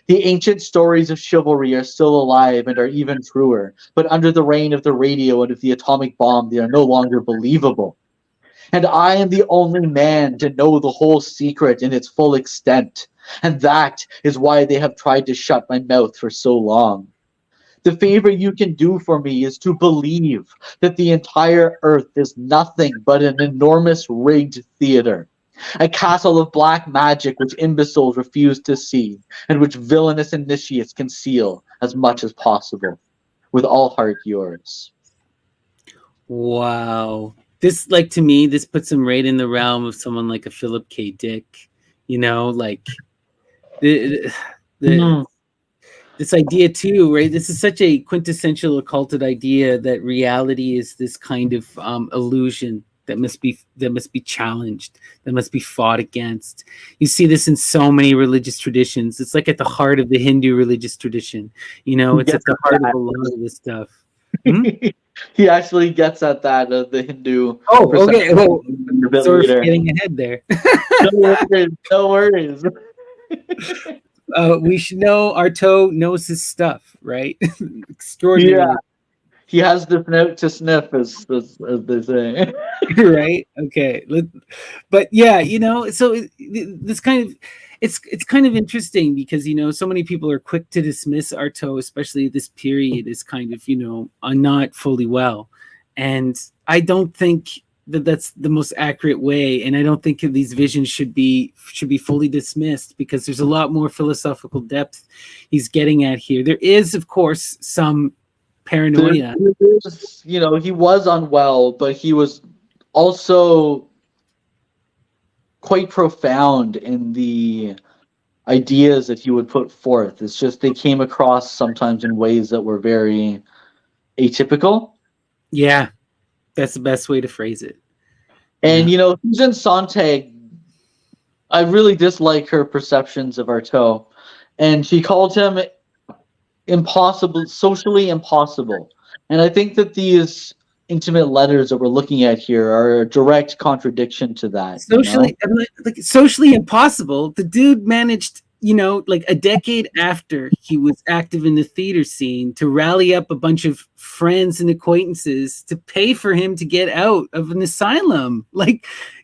The ancient stories of chivalry are still alive and are even truer, but under the reign of the radio and of the atomic bomb, they are no longer believable. And I am the only man to know the whole secret in its full extent. And that is why they have tried to shut my mouth for so long. The favor you can do for me is to believe that the entire earth is nothing but an enormous rigged theater, a castle of black magic which imbeciles refuse to see, and which villainous initiates conceal as much as possible. With all heart yours. Wow. This, like, to me, this puts him right in the realm of someone like a Philip K. Dick, like this idea too, right? This is such a quintessential occulted idea that reality is this kind of illusion that must be challenged, that must be fought against. You see this in so many religious traditions. It's like at the heart of the Hindu religious tradition. It's at the heart of a lot of this stuff. He actually gets at that the Hindu. Oh, okay. Well, sort of getting ahead there. No worries. We should know Artaud knows his stuff, right? Extraordinary. Yeah. He has the note to sniff, as they say. Right? Okay. But yeah, so this kind of, it's kind of interesting because, so many people are quick to dismiss Artaud, especially this period, is kind of, not fully well. And I don't think that that's the most accurate way. And I don't think these visions should be fully dismissed, because there's a lot more philosophical depth he's getting at here. There is, of course, some paranoia. He was unwell, but he was also quite profound in the ideas that he would put forth. It's just they came across sometimes in ways that were very atypical. Yeah, that's the best way to phrase it. And, Susan Sontag, I really dislike her perceptions of Artaud. And she called him impossible, socially impossible. And I think that these intimate letters that we're looking at here are a direct contradiction to that. Socially impossible. The dude managed, like a decade after he was active in the theater scene, to rally up a bunch of friends and acquaintances to pay for him to get out of an asylum. No,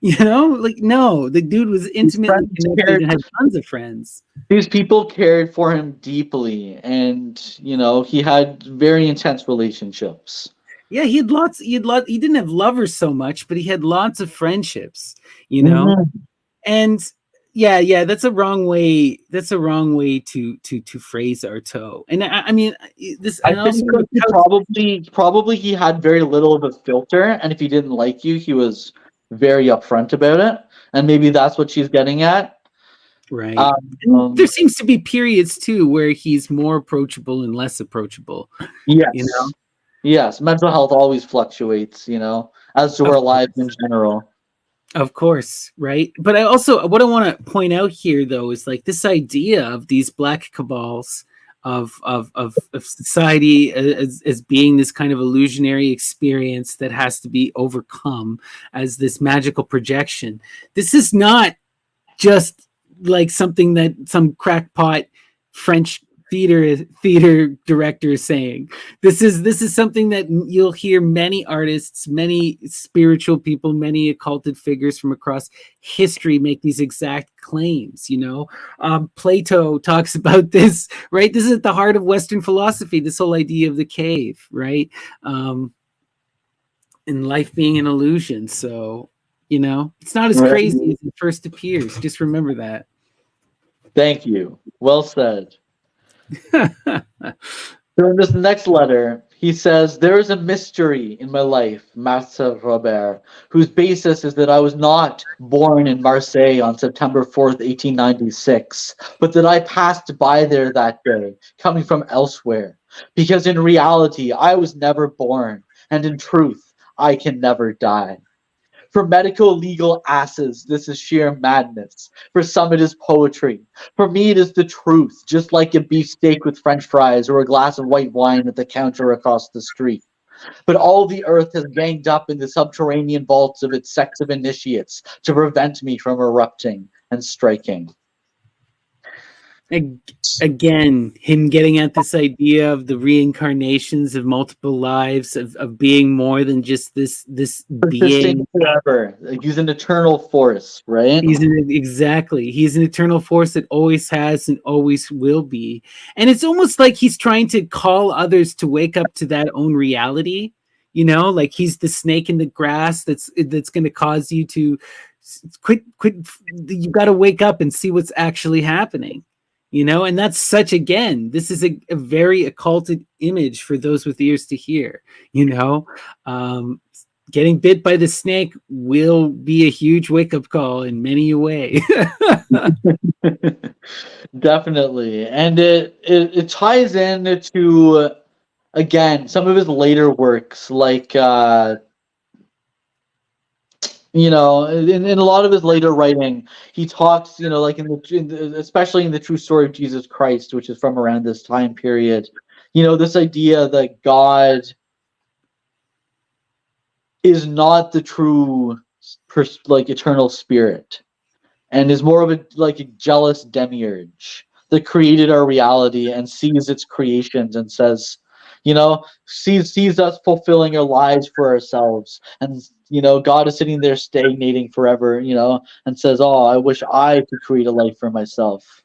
the dude was intimately connected and had tons of friends. These people cared for him deeply, and he had very intense relationships. Yeah, he didn't have lovers so much, but he had lots of friendships, and yeah, that's a wrong way to phrase Artaud. And I mean, this, I think probably he had very little of a filter, and if he didn't like you, he was very upfront about it, and maybe that's what she's getting at. Right. There seems to be periods too where he's more approachable and less approachable. Yes. Yes, mental health always fluctuates, as to Of our lives in course. general. Of course, right? But I also, what I want to point out here, though, is like this idea of these black cabals of society as being this kind of illusionary experience that has to be overcome as this magical projection. This is not just like something that some crackpot French theater director is saying. This is something that you'll hear many artists, many spiritual people, many occulted figures from across history make these exact claims. Plato talks about this, right? This is at the heart of Western philosophy, this whole idea of the cave, right? And life being an illusion. So it's not as Right. crazy as it first appears. Just remember that. Thank you. Well said. So in this next letter, he says, there is a mystery in my life, Master Robert, whose basis is that I was not born in Marseille on September 4th, 1896, but that I passed by there that day, coming from elsewhere. Because in reality, I was never born, and in truth, I can never die. For medical legal asses, this is sheer madness. For some, it is poetry. For me, it is the truth, just like a beefsteak with French fries or a glass of white wine at the counter across the street. But all the earth has ganged up in the subterranean vaults of its sects of initiates to prevent me from erupting and striking. Again, him getting at this idea of the reincarnations of multiple lives, of being more than just this being. Forever. Like he's an eternal force, right? Exactly. He's an eternal force that always has and always will be. And it's almost like he's trying to call others to wake up to that own reality. Like he's the snake in the grass that's going to cause you to quit. You got to wake up and see what's actually happening. And that's this is a very occulted image for those with ears to hear. Getting bit by the snake will be a huge wake-up call in many a way. Definitely. And it ties into, again, some of his later works, like in a lot of his later writing, he talks, like especially in the True Story of Jesus Christ, which is from around this time period, this idea that God is not the true, eternal spirit, and is more of a jealous demiurge that created our reality and sees its creations and says, sees us fulfilling our lives for ourselves, and God is sitting there stagnating forever, and says, "Oh, I wish I could create a life for myself,"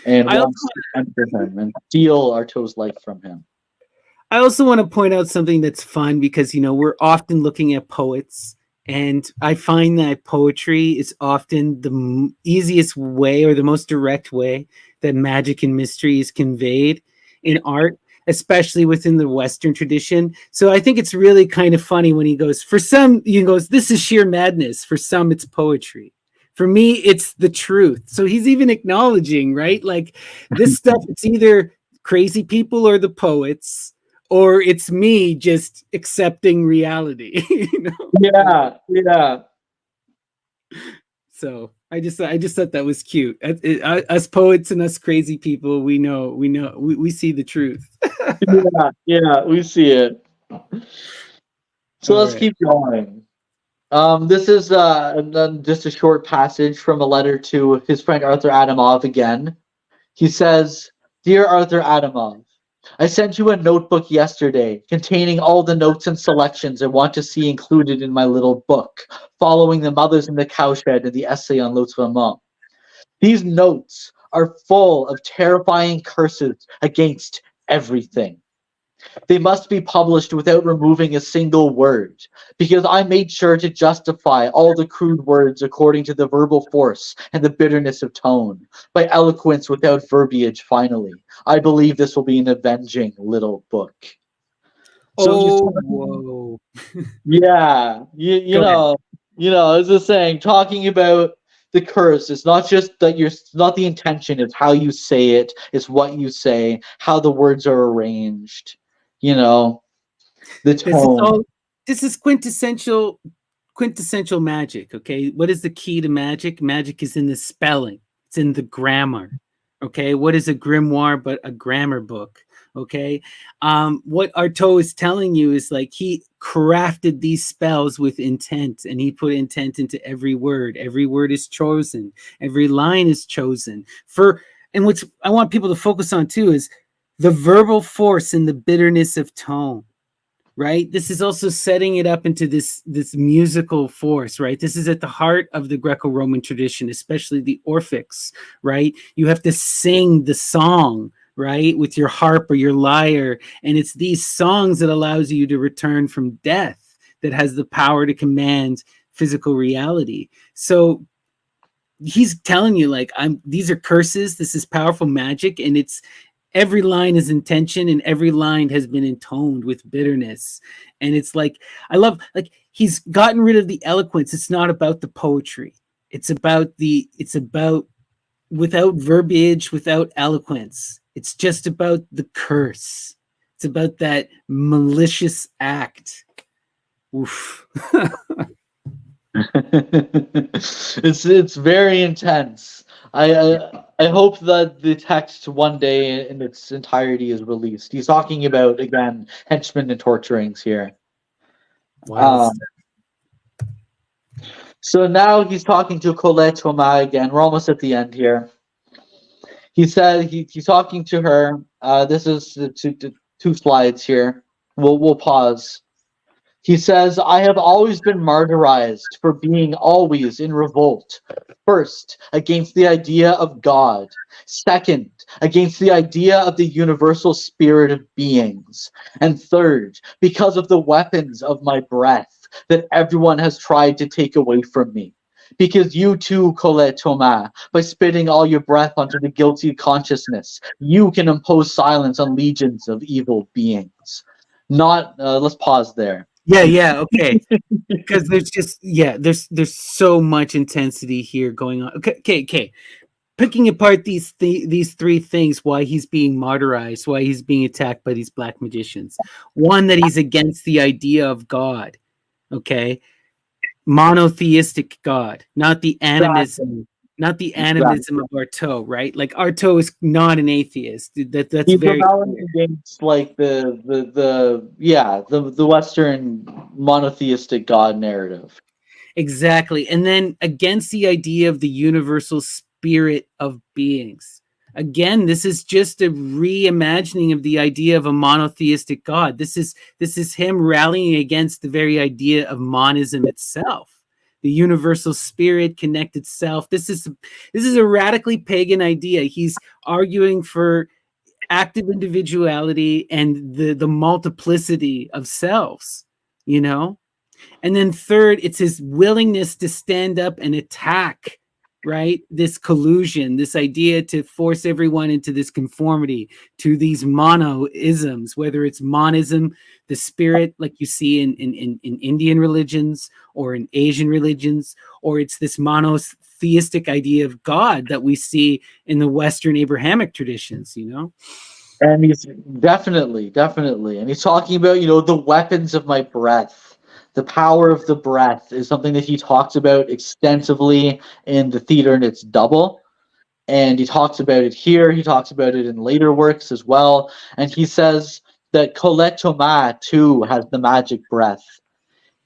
and wants to enter him and steal Artaud's life from him. I also want to point out something that's fun because we're often looking at poets, and I find that poetry is often the easiest way or the most direct way that magic and mystery is conveyed in art, especially within the Western tradition. So I think it's really kind of funny when he goes, for some, this is sheer madness. For some, it's poetry. For me, it's the truth. So he's even acknowledging, right? Like this stuff, it's either crazy people or the poets, or it's me just accepting reality. Yeah. So I just thought that was cute. Us poets and us crazy people, we see the truth. yeah, we see it. So let's keep going. This is just a short passage from a letter to his friend Arthur Adamov again. He says, "Dear Arthur Adamov, I sent you a notebook yesterday containing all the notes and selections I want to see included in my little book, following the Mothers in the Cowshed and the essay on L'Autrement. These notes are full of terrifying curses against everything. They must be published without removing a single word, because I made sure to justify all the crude words according to the verbal force and the bitterness of tone, by eloquence without verbiage, finally. I believe this will be an avenging little book." So whoa. Yeah, as a saying, talking about the curse, it's not just that it's not the intention, it's how you say it, it's what you say, how the words are arranged, the tone. this is quintessential magic. Okay, what is the key to magic? Magic is in the spelling, it's in the grammar. Okay, what is a grimoire but a grammar book? Okay, what Artaud is telling you is like he crafted these spells with intent, and he put intent into every word. Every word is chosen, every line is chosen for. And what I want people to focus on too is the verbal force and the bitterness of tone, right? This is also setting it up into this musical force, right? This is at the heart of the Greco-Roman tradition, especially the Orphics, right? You have to sing the song, right, with your harp or your lyre, and it's these songs that allows you to return from death, that has the power to command physical reality. So he's telling you like, these are curses, this is powerful magic, and it's every line is intention, and every line has been intoned with bitterness. And it's like, I love, like, he's gotten rid of the eloquence. It's not about the poetry, it's about without verbiage, without eloquence, it's just about the curse. It's about that malicious act. Oof. It's very intense. I hope that the text one day in its entirety is released. He's talking about, again, henchmen and torturings here. Wow. So now he's talking to Colette Thomas again. We're almost at the end here. He said he's talking to her. This is the two slides here. We'll pause. He says, I have always been martyrized for being always in revolt. First, against the idea of God. Second, against the idea of the universal spirit of beings. And third, because of the weapons of my breath that everyone has tried to take away from me. Because you too, Colette Thomas, by spitting all your breath onto the guilty consciousness, you can impose silence on legions of evil beings. Let's pause there. Yeah, okay. Because there's just, there's so much intensity here going on. Okay. Picking apart these three things, why he's being martyrized, why he's being attacked by these black magicians. One, that he's against the idea of God, okay? Monotheistic God, not the animism, of Artaud, right? Like Artaud is not an atheist. That's He's very rebelling against like the Western monotheistic God narrative. exactly. And then against the idea of the universal spirit of beings. Again, this is just a reimagining of the idea of a monotheistic God. This is him rallying against the very idea of monism itself, the universal spirit, connected self. This is a radically pagan idea. He's arguing for active individuality and the multiplicity of selves, you know? And then third, it's his willingness to stand up and attack, right? This collusion, this idea to force everyone into this conformity to these monoisms, whether it's monism, the spirit, like you see in Indian religions or in Asian religions, or it's this monotheistic idea of God that we see in the Western Abrahamic traditions, you know? And he's definitely. And he's talking about, the weapons of my breath. The power of the breath is something that he talks about extensively in The Theater and Its Double. And he talks about it here. He talks about it in later works as well. And he says that Colette Thomas, too, has the magic breath.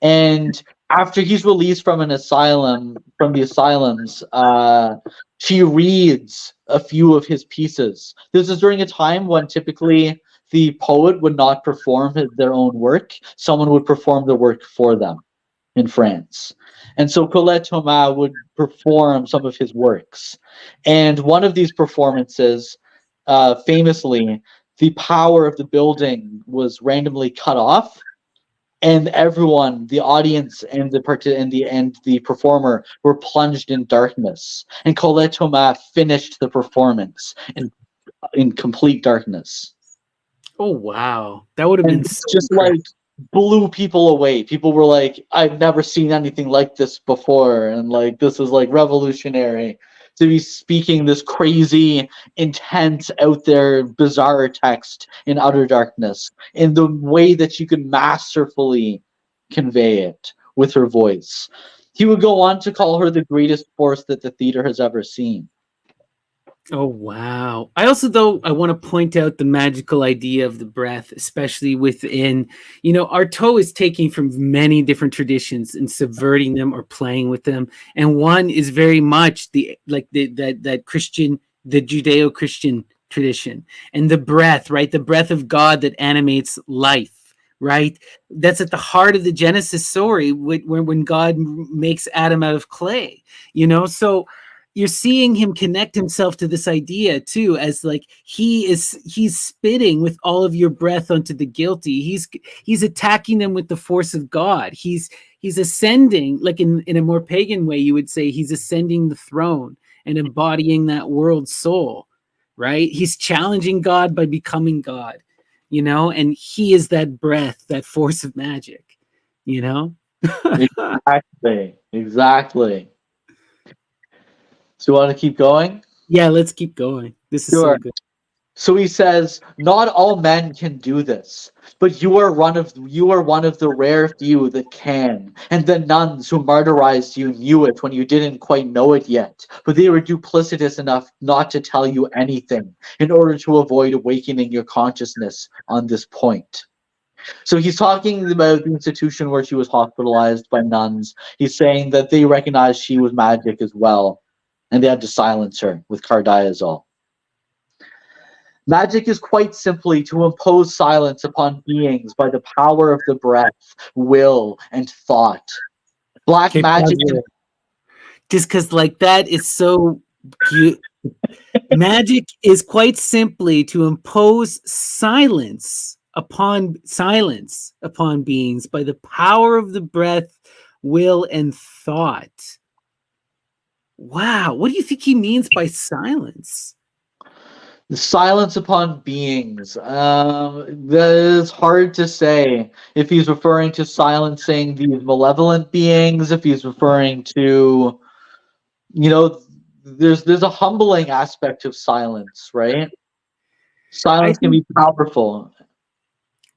And after he's released from the asylums, she reads a few of his pieces. This is during a time when typically the poet would not perform their own work. Someone would perform the work for them in France. And so Colette Thomas would perform some of his works. And one of these performances, famously, the power of the building was randomly cut off, and everyone, the audience and the performer, were plunged in darkness. And Colette Thomas finished the performance in complete darkness. Oh wow, that would have been so just incredible. like blew people away. People were like, I've never seen anything like this before, and like this is like revolutionary to be speaking this crazy, intense, out there, bizarre text in utter darkness in the way that you can masterfully convey it with her voice. He would go on to call her the greatest force that the theater has ever seen. Oh, wow. I also, though, I want to point out the magical idea of the breath, especially within, Artaud is taking from many different traditions and subverting them or playing with them. And one is very much that Christian, the Judeo-Christian tradition, and the breath, right? The breath of God that animates life, right? That's at the heart of the Genesis story when God makes Adam out of clay, so you're seeing him connect himself to this idea too, as like he's spitting with all of your breath onto the guilty. He's attacking them with the force of God. He's ascending, like in a more pagan way, you would say he's ascending the throne and embodying that world soul, right? He's challenging God by becoming God, and he is that breath, that force of magic, Exactly. So you want to keep going? Yeah, let's keep going. This is Sure. so good. So he says, not all men can do this, but you are one of the rare few that can. And the nuns who martyrized you knew it when you didn't quite know it yet, but they were duplicitous enough not to tell you anything in order to avoid awakening your consciousness on this point. So he's talking about the institution where she was hospitalized by nuns. He's saying that they recognized she was magic as well, and they had to silence her with cardiazol. Magic is quite simply to impose silence upon beings by the power of the breath, will, and thought. Black Okay, magic. just because like that is so cute. Magic is quite simply to impose silence upon beings by the power of the breath, will, and thought. Wow, what do you think he means by silence? Silence upon beings. That is hard to say if he's referring to silencing these malevolent beings, if he's referring to, there's a humbling aspect of silence, right? Silence can be powerful.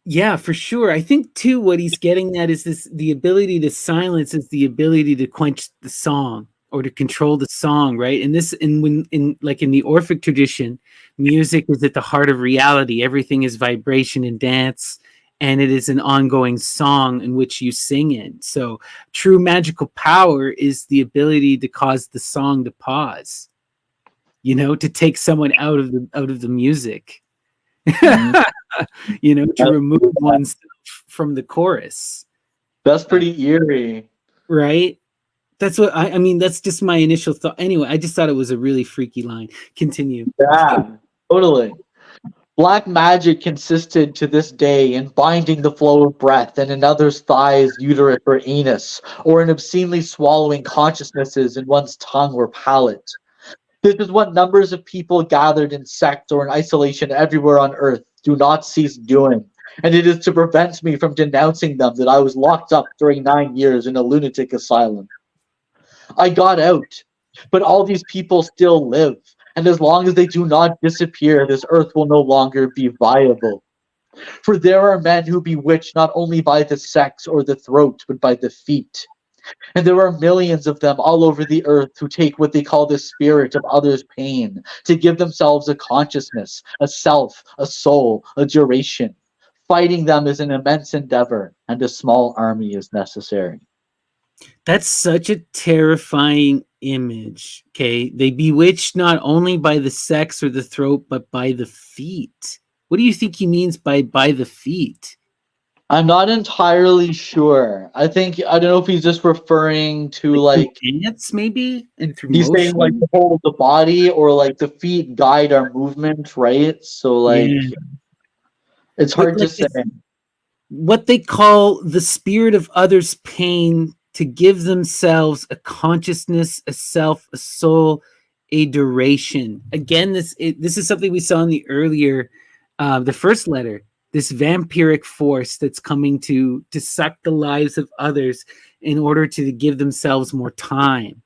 Yeah, for sure. I think too what he's getting at is the ability to silence is the ability to quench the song or to control the song, right? And in the Orphic tradition, music is at the heart of reality. Everything is vibration and dance, and it is an ongoing song in which you sing in. So true magical power is the ability to cause the song to pause, to take someone out of the music. Mhm. To remove oneself from the chorus. That's pretty eerie. Right? That's what I mean, that's just my initial thought. Anyway, I just thought it was a really freaky line. Continue. Yeah, totally. Black magic consisted to this day in binding the flow of breath in another's thighs, uterus, or anus, or in obscenely swallowing consciousnesses in one's tongue or palate. This is what numbers of people gathered in sect or in isolation everywhere on earth do not cease doing. And it is to prevent me from denouncing them that I was locked up during 9 years in a lunatic asylum. I got out, but all these people still live. And as long as they do not disappear, this earth will no longer be viable. For there are men who bewitch not only by the sex or the throat, but by the feet. And there are millions of them all over the earth who take what they call the spirit of others' pain to give themselves a consciousness, a self, a soul, a duration. Fighting them is an immense endeavor, and a small army is necessary. That's such a terrifying image. Okay. They bewitched not only by the sex or the throat, but by the feet. What do you think he means by the feet? I'm not entirely sure. I don't know if he's just referring to like dance, maybe, and through he's saying like motion. the whole of the body, or like the feet guide our movement, right? So like it's hard to say. What they call the spirit of others' pain to give themselves a consciousness, a self, a soul, a duration. Again, this is something we saw in the earlier, the first letter. This vampiric force that's coming to suck the lives of others in order to give themselves more time.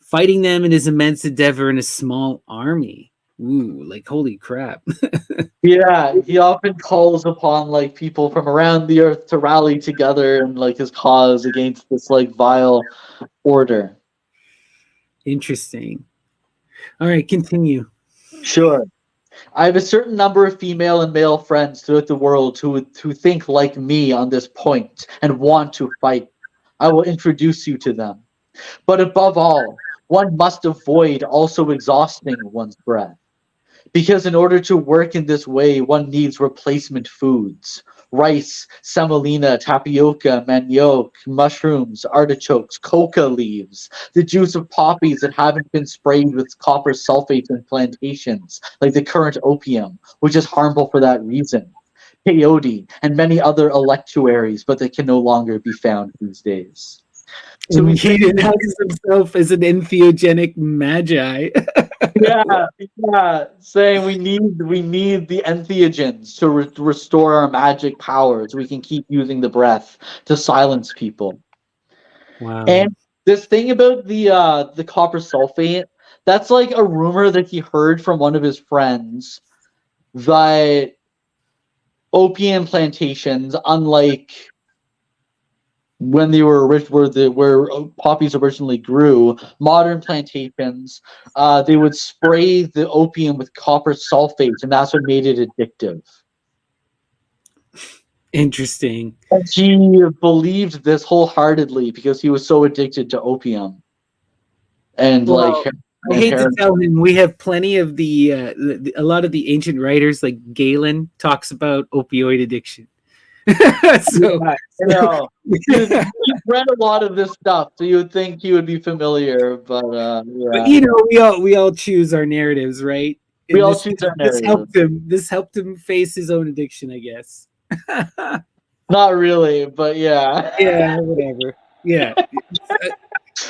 Fighting them in his immense endeavor in a small army. Ooh, like holy crap. Yeah, he often calls upon like people from around the earth to rally together in like his cause against this like vile order. Interesting. All right, continue. Sure. I have a certain number of female and male friends throughout the world who think like me on this point and want to fight. I will introduce you to them. But above all, one must avoid also exhausting one's breath. Because in order to work in this way, one needs replacement foods. Rice, semolina, tapioca, manioc, mushrooms, artichokes, coca leaves, the juice of poppies that haven't been sprayed with copper sulfate in plantations, like the current opium, which is harmful for that reason. Peyote, and many other electuaries, but they can no longer be found these days. So And he's he saying, announces himself as an entheogenic magi. yeah, yeah, saying we need the entheogens to restore our magic powers. We can keep using the breath to silence people. Wow. And this thing about the copper sulfate, that's like a rumor that he heard from one of his friends that opium plantations, unlike when they were where poppies originally grew, modern plantations, they would spray the opium with copper sulfate, and that's what made it addictive. Interesting. And he believed this wholeheartedly because he was so addicted to opium and like Well, I and hate to heroin. tell him, we have plenty of a lot of the ancient writers, like Galen talks about opioid addiction. so, Yeah, you know, he's read a lot of this stuff, so you would think he would be familiar, but but yeah, you know, we all choose our narratives, right? we And all this choose our this narrative. helped him. This helped him face his own addiction, I guess. Not really, but yeah. Yeah, whatever. Yeah.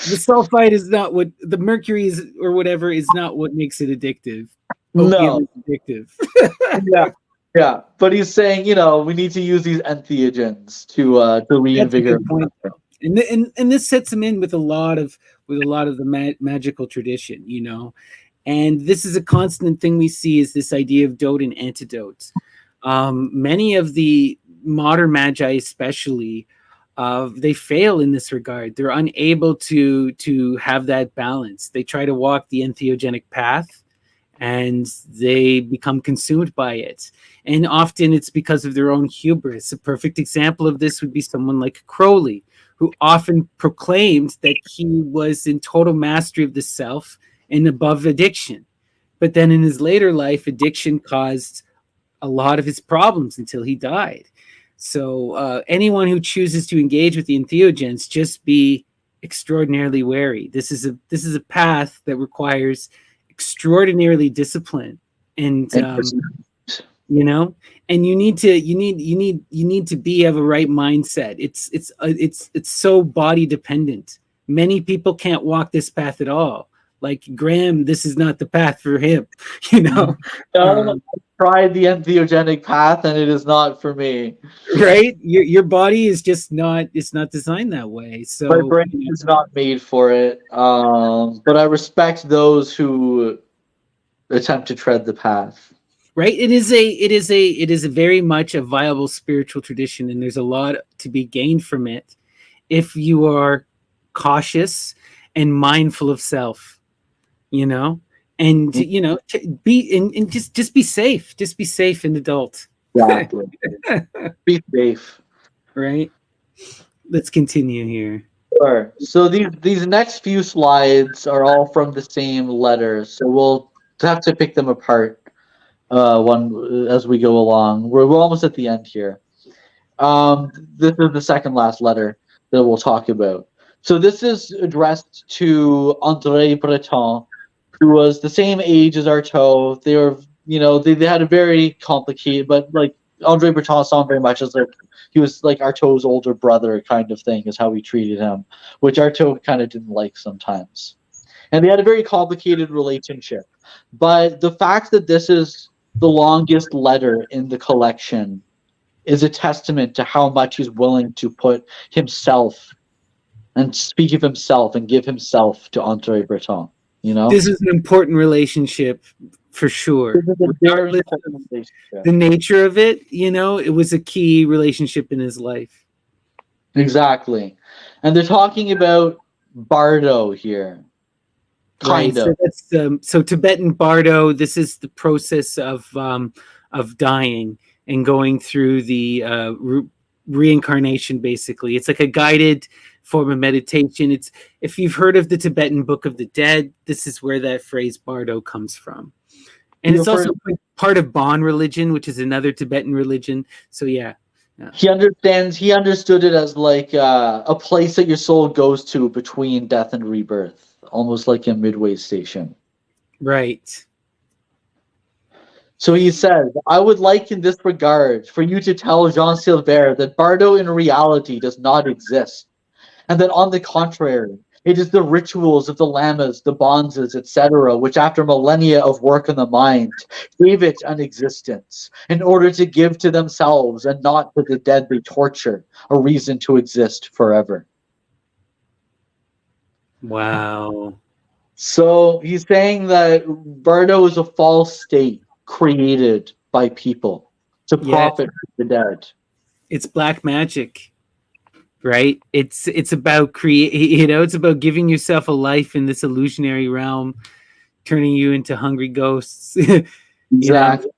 The sulfite is not what the mercury is, or whatever is not what makes it addictive. Opium No, is addictive. yeah, yeah, but he's saying, we need to use these entheogens to That's a reinvigorate. good point, though. And this sets him in with a lot of the magical tradition, And this is a constant thing we see, is this idea of dote and antidote. Many of the modern magi, especially, they fail in this regard. They're unable to have that balance. They try to walk the entheogenic path, and they become consumed by it. And often it's because of their own hubris. A perfect example of this would be someone like Crowley, who often proclaimed that he was in total mastery of the self and above addiction. But then in his later life, addiction caused a lot of his problems until he died. So anyone who chooses to engage with the entheogens, just be extraordinarily wary. This is a path that requires extraordinarily discipline, and you know, and you need to be have a right mindset. It's so body dependent. Many people can't walk this path at all. Like Graham, this is not the path for him. You know, I um, tried the entheogenic path, and it is not for me. right? Your body is just not. It's not designed that way. My So brain is not made for it. But I respect those who attempt to tread the path. right, it is a very much a viable spiritual tradition, and there's a lot to be gained from it if you are cautious and mindful of self, you know, and be and just be safe. Just be safe and adult. Exactly. Be safe. Right. Let's continue here. Sure. So these next few slides are all from the same letter, so we'll have to pick them apart one as we go along. We're almost at the end here. This is the second last letter that we'll talk about. So this is addressed to André Breton, who was the same age as Artaud. They were, they had a very complicated, but like André Breton saw him very much as like he was like Artaud's older brother kind of thing, is how he treated him, which Artaud kind of didn't like sometimes. And they had a very complicated relationship. But the fact that this is the longest letter in the collection is a testament to how much he's willing to put himself and speak of himself and give himself to André Breton. This is an important relationship for This sure. is a very Regardless important of relationship. the nature of it, it was a key relationship in his life. Exactly. And they're talking about Bardo here. Right. Kind of. So that's so Tibetan Bardo. This is the process of dying and going through the reincarnation. Basically, it's like a guided form of meditation. It's if you've heard of the Tibetan Book of the Dead, this is where that phrase Bardo comes from, and it's You've also heard part of Bon religion, which is another Tibetan religion. So yeah. he understood it as like a place that your soul goes to between death and rebirth, almost like a midway station. Right. So he says, I would like in this regard for you to tell Jean Silver that Bardo in reality does not exist, and that on the contrary, it is the rituals of the lamas, the bonzes, etc., which after millennia of work on the mind, gave it an existence, in order to give to themselves and not to the dead they torture a reason to exist forever. Wow. So he's saying that Bardo is a false state created by people to Yeah. profit from the dead. It's black magic. Right, it's about it's about giving yourself a life in this illusionary realm, turning you into hungry ghosts. Exactly.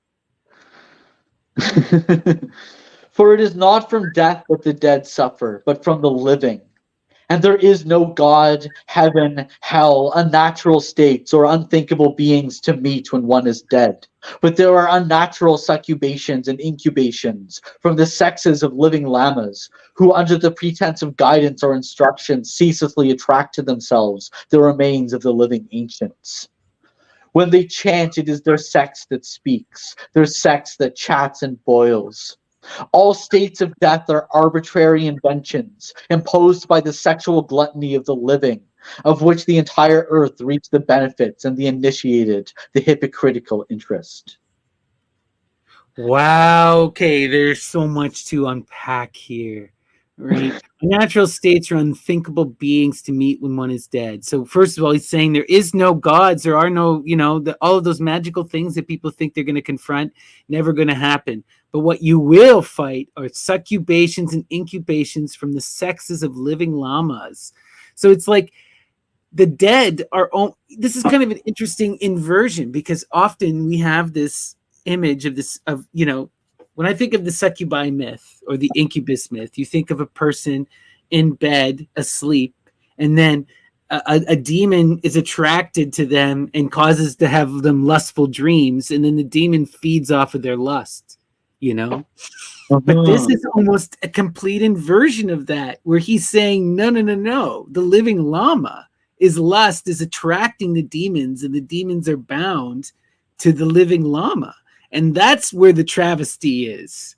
For it is not from death that the dead suffer, but from the living. And there is no God, heaven, hell, unnatural states, or unthinkable beings to meet when one is dead. But there are unnatural succubations and incubations from the sexes of living lamas, who, under the pretense of guidance or instruction, ceaselessly attract to themselves the remains of the living ancients. When they chant, it is their sex that speaks, their sex that chats and boils. All states of death are arbitrary inventions imposed by the sexual gluttony of the living, of which the entire earth reaps the benefits and the initiated the hypocritical interest. Wow. Okay, there's so much to unpack here. Right, natural states are unthinkable beings to meet when one is dead. So first of all, he's saying there is no gods. There are no, all of those magical things that people think they're going to confront, never going to happen. But what you will fight are succubations and incubations from the sexes of living lamas. So it's like the dead are. This is kind of an interesting inversion, because often we have this image of this when I think of the succubi myth or the incubus myth, you think of a person in bed asleep, and then a demon is attracted to them and causes to have them lustful dreams, and then the demon feeds off of their lust. But this is almost a complete inversion of that, where he's saying, no. The living lama is attracting the demons, and the demons are bound to the living lama. And that's where the travesty is.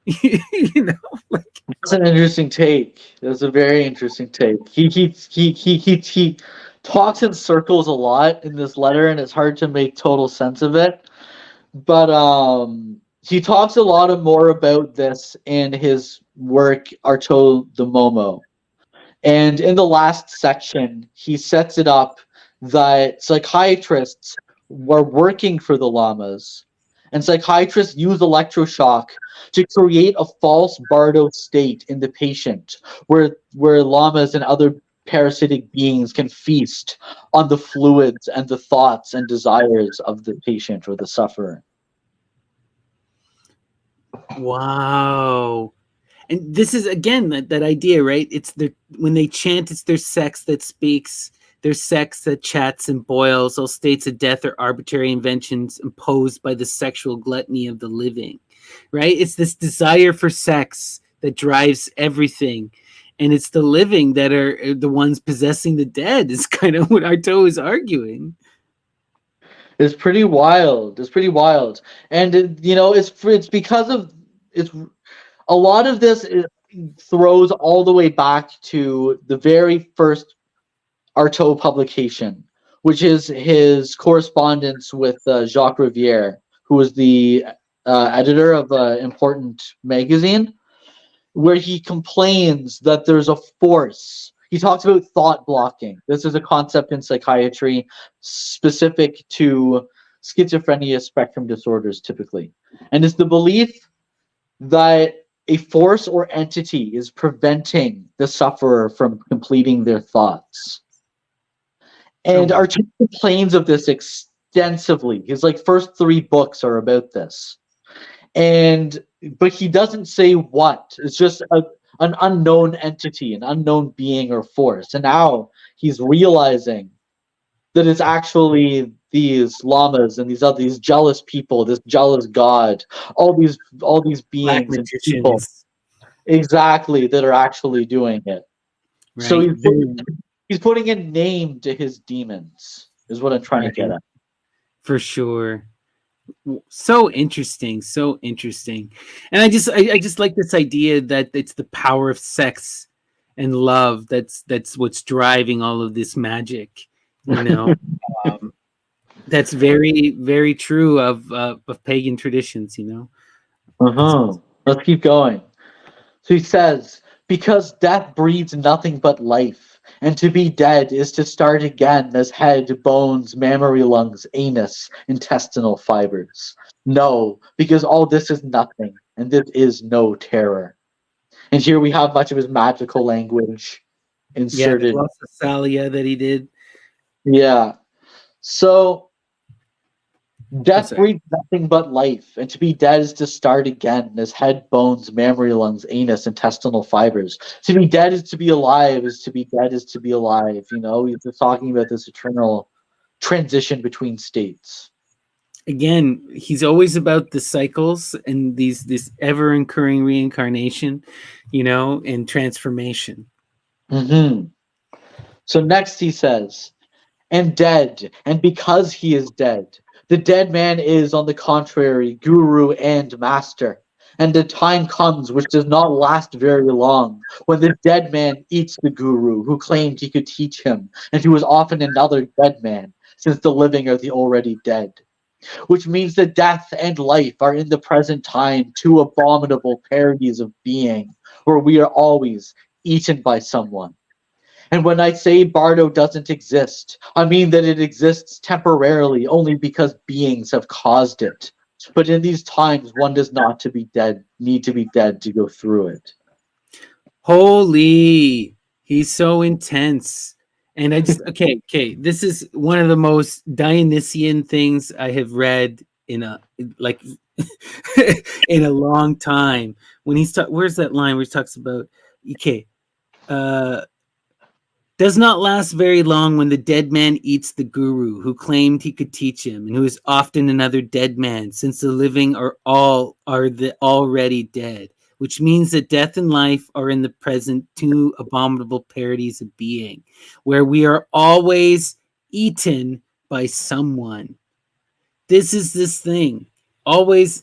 That's an interesting take. That's a very interesting take. He talks in circles a lot in this letter, and it's hard to make total sense of it. But he talks a lot more about this in his work Artaud the Momo. And in the last section, he sets it up that psychiatrists were working for the lamas, and psychiatrists use electroshock to create a false Bardo state in the patient, where lamas and other parasitic beings can feast on the fluids and the thoughts and desires of the patient or the sufferer. Wow. And this is, again, that idea, right? It's when they chant, it's their sex that speaks, their sex that chats and boils. All states of death are arbitrary inventions imposed by the sexual gluttony of the living, right? It's this desire for sex that drives everything. And it's the living that are the ones possessing the dead, is kind of what Artaud is arguing. It's pretty wild. It's pretty wild. And, it's because of... A lot of this throws all the way back to the very first Artaud publication, which is his correspondence with Jacques Rivière, who was the editor of an important magazine, where he complains that there's a force. He talks about thought blocking. This is a concept in psychiatry specific to schizophrenia spectrum disorders typically. And it's the belief that a force or entity is preventing the sufferer from completing their thoughts. And Artaud complains of this extensively. His first 3 books are about this. But he doesn't say what. It's just an unknown entity, an unknown being or force. And now he's realizing that it's actually these lamas and these jealous people, this jealous god, all these Black beings and people, magicians. exactly, that are actually doing it. Right. So he's putting a name to his demons, is what I'm trying to get at. For sure. So interesting, so interesting. And I just like this idea that it's the power of sex and love that's what's driving all of this magic, you know. That's very, very true of pagan traditions, you know. Let's keep going. So he says, because death breeds nothing but life, and to be dead is to start again as head, bones, mammary lungs, anus, intestinal fibers. No, because all this is nothing, and this is no terror. And here we have much of his magical language inserted. Yeah, the glossalia that he did. Yeah. So death breeds nothing but life, and to be dead is to start again as head, bones, mammary lungs, anus, intestinal fibers. To be dead is to be alive, is to be dead is to be alive. You know, he's just talking about this eternal transition between states. Again, he's always about the cycles and this ever incurring reincarnation, you know, and transformation. So next he says, and dead, and because he is dead, the dead man is, on the contrary, guru and master. And the time comes, which does not last very long, when the dead man eats the guru, who claimed he could teach him, and who was often another dead man, since the living are the already dead. Which means that death and life are in the present time 2 abominable parodies of being, where we are always eaten by someone. And when I say Bardo doesn't exist, I mean that it exists temporarily only because beings have caused it. But in these times, one does not need to be dead to go through it. Holy, he's so intense. And I just okay. This is one of the most Dionysian things I have read in a in a long time. When he's where's that line where he talks about does not last very long when the dead man eats the guru who claimed he could teach him, and who is often another dead man, since the living are the already dead, which means that death and life are in the present 2 abominable parodies of being, where we are always eaten by someone. This is this thing. Always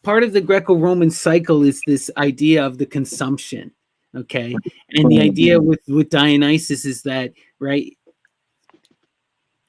part of the Greco-Roman cycle is this idea of the consumption. Okay. And the idea with Dionysus is that, right,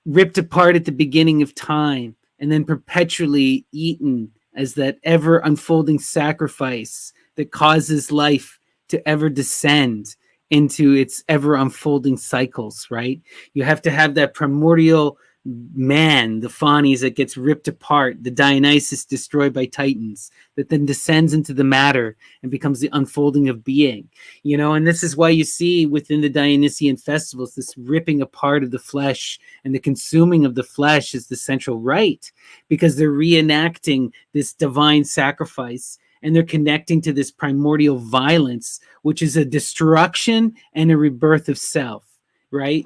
ripped apart at the beginning of time and then perpetually eaten as that ever unfolding sacrifice that causes life to ever descend into its ever unfolding cycles, right? You have to have that primordial man, the Phanes, that gets ripped apart, the Dionysus destroyed by Titans, that then descends into the matter and becomes the unfolding of being, you know. And this is why you see within the Dionysian festivals this ripping apart of the flesh and the consuming of the flesh is the central rite, because they're reenacting this divine sacrifice and they're connecting to this primordial violence, which is a destruction and a rebirth of self, right?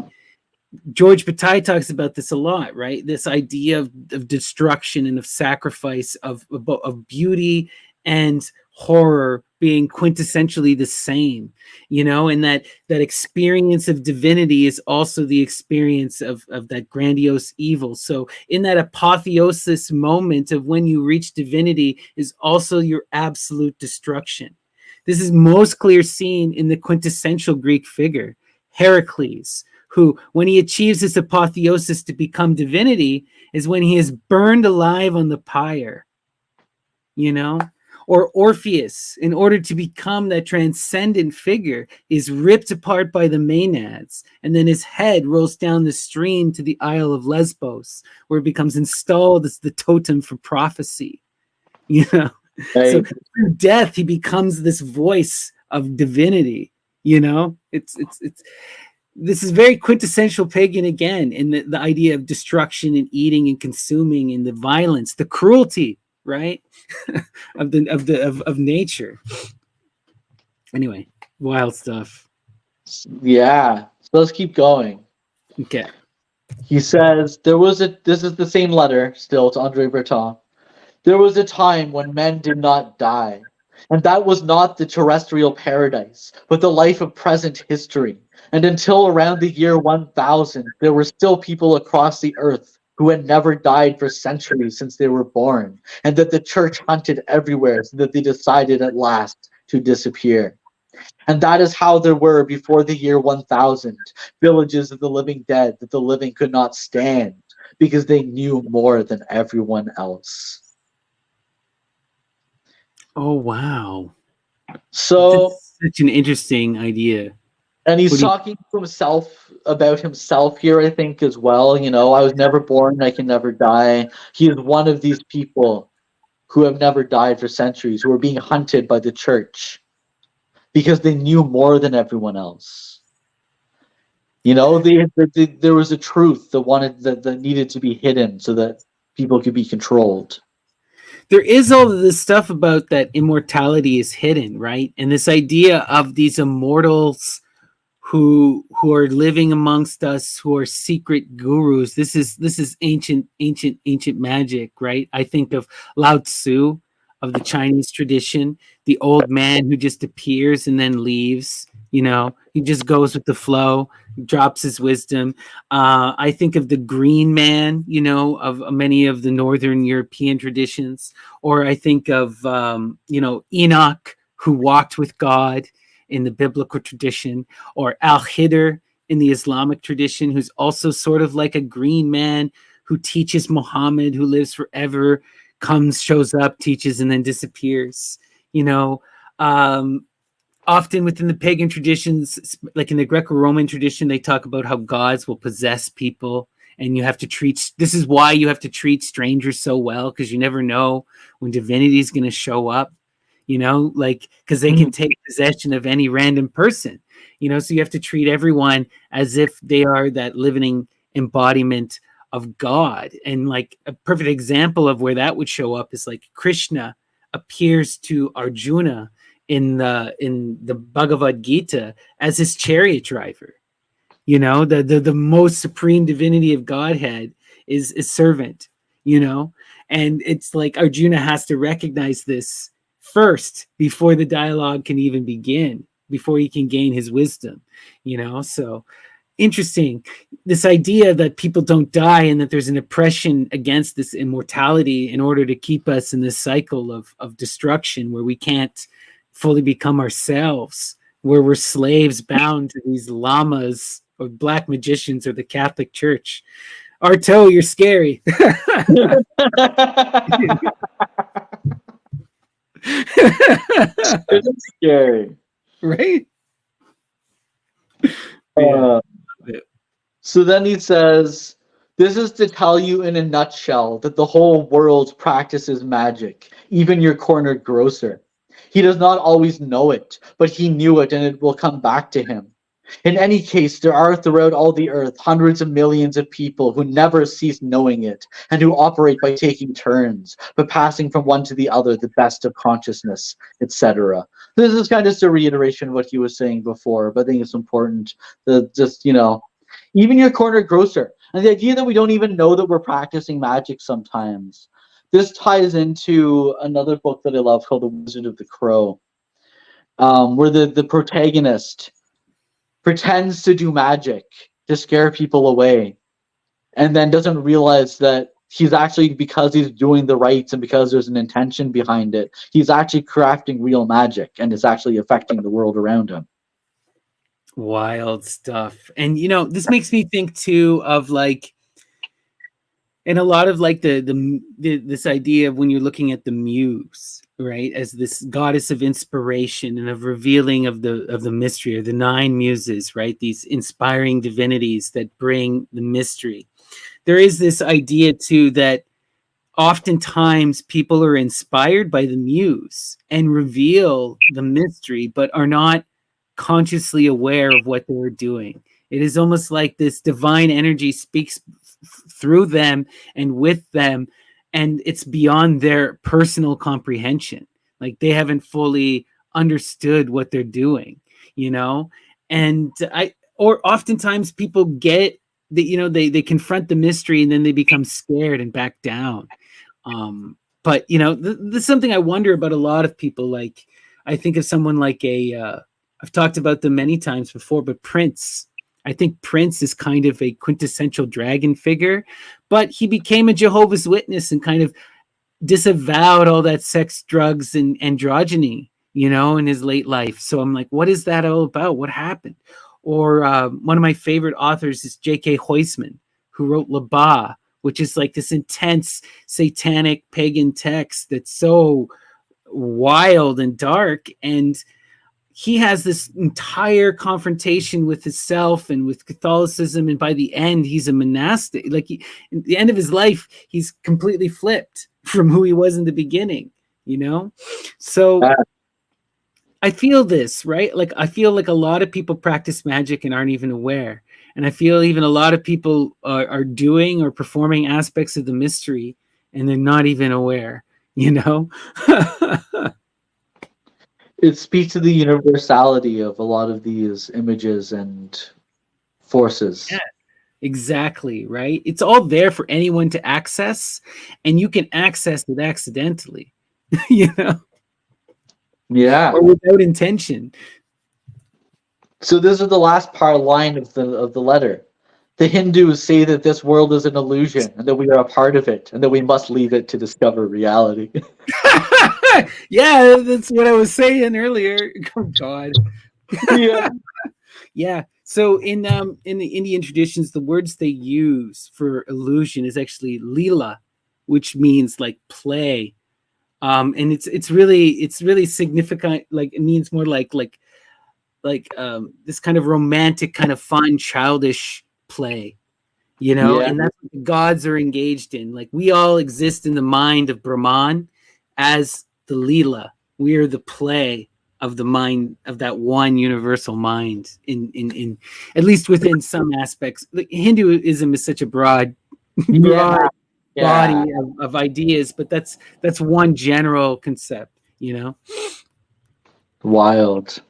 George Bataille talks about this a lot, right? This idea of destruction and of sacrifice, of beauty and horror being quintessentially the same, you know, and that experience of divinity is also the experience of that grandiose evil. So in that apotheosis moment of when you reach divinity is also your absolute destruction. This is most clear seen in the quintessential Greek figure, Heracles, who, when he achieves his apotheosis to become divinity, is when he is burned alive on the pyre, you know? Or Orpheus, in order to become that transcendent figure, is ripped apart by the Maenads, and then his head rolls down the stream to the Isle of Lesbos, where it becomes installed as the totem for prophecy. You know, so Right. through death, he becomes this voice of divinity. You know, it's this is very quintessential pagan again, in the idea of destruction and eating and consuming and the violence, the cruelty, right? of nature. Anyway, wild stuff. Yeah. So let's keep going. Okay. He says, this is the same letter still to Andre Breton. There was a time when men did not die, and that was not the terrestrial paradise, but the life of present history. And until around the year 1000, there were still people across the earth who had never died for centuries since they were born, and that the church hunted everywhere so that they decided at last to disappear. And that is how there were before the year 1000 villages of the living dead that the living could not stand because they knew more than everyone else. Oh wow. So, That's such an interesting idea. and he's talking to himself about himself here, I think, as well. You know, I was never born, I can never die. He is one of these people who have never died for centuries, who are being hunted by the church because they knew more than everyone else. You know, there was a truth that needed to be hidden so that people could be controlled. There is all of this stuff about that immortality is hidden, right? And this idea of these immortals who are living amongst us, who are secret gurus. This is ancient magic, right? I think of Lao Tzu of the Chinese tradition, the old man who just appears and then leaves. You know, he just goes with the flow, drops his wisdom. I think of the Green Man, you know, of many of the Northern European traditions, or I think of Enoch, who walked with God in the biblical tradition, or Al-Khidr in the Islamic tradition, who's also sort of like a green man who teaches Muhammad, who lives forever, comes, shows up, teaches, and then disappears. You know, often within the pagan traditions, like in the Greco-Roman tradition, they talk about how gods will possess people, and you have to treat, this is why you have to treat strangers so well, because you never know when divinity is going to show up. You know, like, because they can take possession of any random person, you know, so you have to treat everyone as if they are that living embodiment of God. And like a perfect example of where that would show up is like Krishna appears to Arjuna in the Bhagavad Gita as his chariot driver. You know, the most supreme divinity of Godhead is servant, you know, and it's like Arjuna has to recognize this first before the dialogue can even begin, before he can gain his wisdom, you know. So interesting, this idea that people don't die and that there's an oppression against this immortality in order to keep us in this cycle of destruction where we can't fully become ourselves, where we're slaves bound to these lamas or black magicians or the Catholic Church. Artaud, you're scary. It's scary, right? So then he says, this is to tell you in a nutshell that the whole world practices magic, even your cornered grocer. He does not always know it, but he knew it, and it will come back to him. In any case, there are throughout all the earth hundreds of millions of people who never cease knowing it, and who operate by taking turns, but passing from one to the other, the best of consciousness, etc. This is kind of just a reiteration of what he was saying before, but I think it's important that just, you know, even your corner grocer, and the idea that we don't even know that we're practicing magic sometimes. This ties into another book that I love called The Wizard of the Crow, where the protagonist pretends to do magic to scare people away, and then doesn't realize that he's actually, because he's doing the rites and because there's an intention behind it, he's actually crafting real magic and is actually affecting the world around him. Wild stuff. And you know, this makes me think too of like And a lot of like this idea of when you're looking at the muse, right, as this goddess of inspiration and of revealing of the mystery, or the nine muses, right, these inspiring divinities that bring the mystery. There is this idea too that oftentimes people are inspired by the muse and reveal the mystery, but are not consciously aware of what they're doing. It is almost like this divine energy speaks through them and with them, and it's beyond their personal comprehension. Like they haven't fully understood what they're doing, you know? And or oftentimes people get that, you know, they confront the mystery and then they become scared and back down. But you know, there's something I wonder about a lot of people. Like I think of someone like I've talked about them many times before, but Prince. I think Prince is kind of a quintessential dragon figure, but he became a Jehovah's Witness and kind of disavowed all that sex, drugs, and androgyny, you know, in his late life. So I'm like, what is that all about? What happened? Or one of my favorite authors is J.K. Huysman, who wrote Laban, which is like this intense satanic pagan text that's so wild and dark. And he has this entire confrontation with himself and with Catholicism, and by the end he's a monastic. Like at the end of his life he's completely flipped from who he was in the beginning, you know. So I feel this, right? Like I feel like a lot of people practice magic and aren't even aware, and I feel even a lot of people are doing or performing aspects of the mystery and they're not even aware, you know. It speaks to the universality of a lot of these images and forces. Yeah, exactly, right? It's all there for anyone to access, and you can access it accidentally, you know, Yeah. or without intention. So this is the last line of the letter. The Hindus say that this world is an illusion and that we are a part of it and that we must leave it to discover reality. Yeah, that's what I was saying earlier. Oh God. Yeah. Yeah. So in the Indian traditions, the words they use for illusion is actually lila, which means like play. And it's really significant. Like it means more like this kind of romantic, kind of fun, childish play, you know. Yeah. And that's what the gods are engaged in. Like we all exist in the mind of Brahman as the lila. We are the play of the mind of that one universal mind in at least within some aspects. Like Hinduism is such a broad Yeah. body of ideas, but that's one general concept, you know. Wild.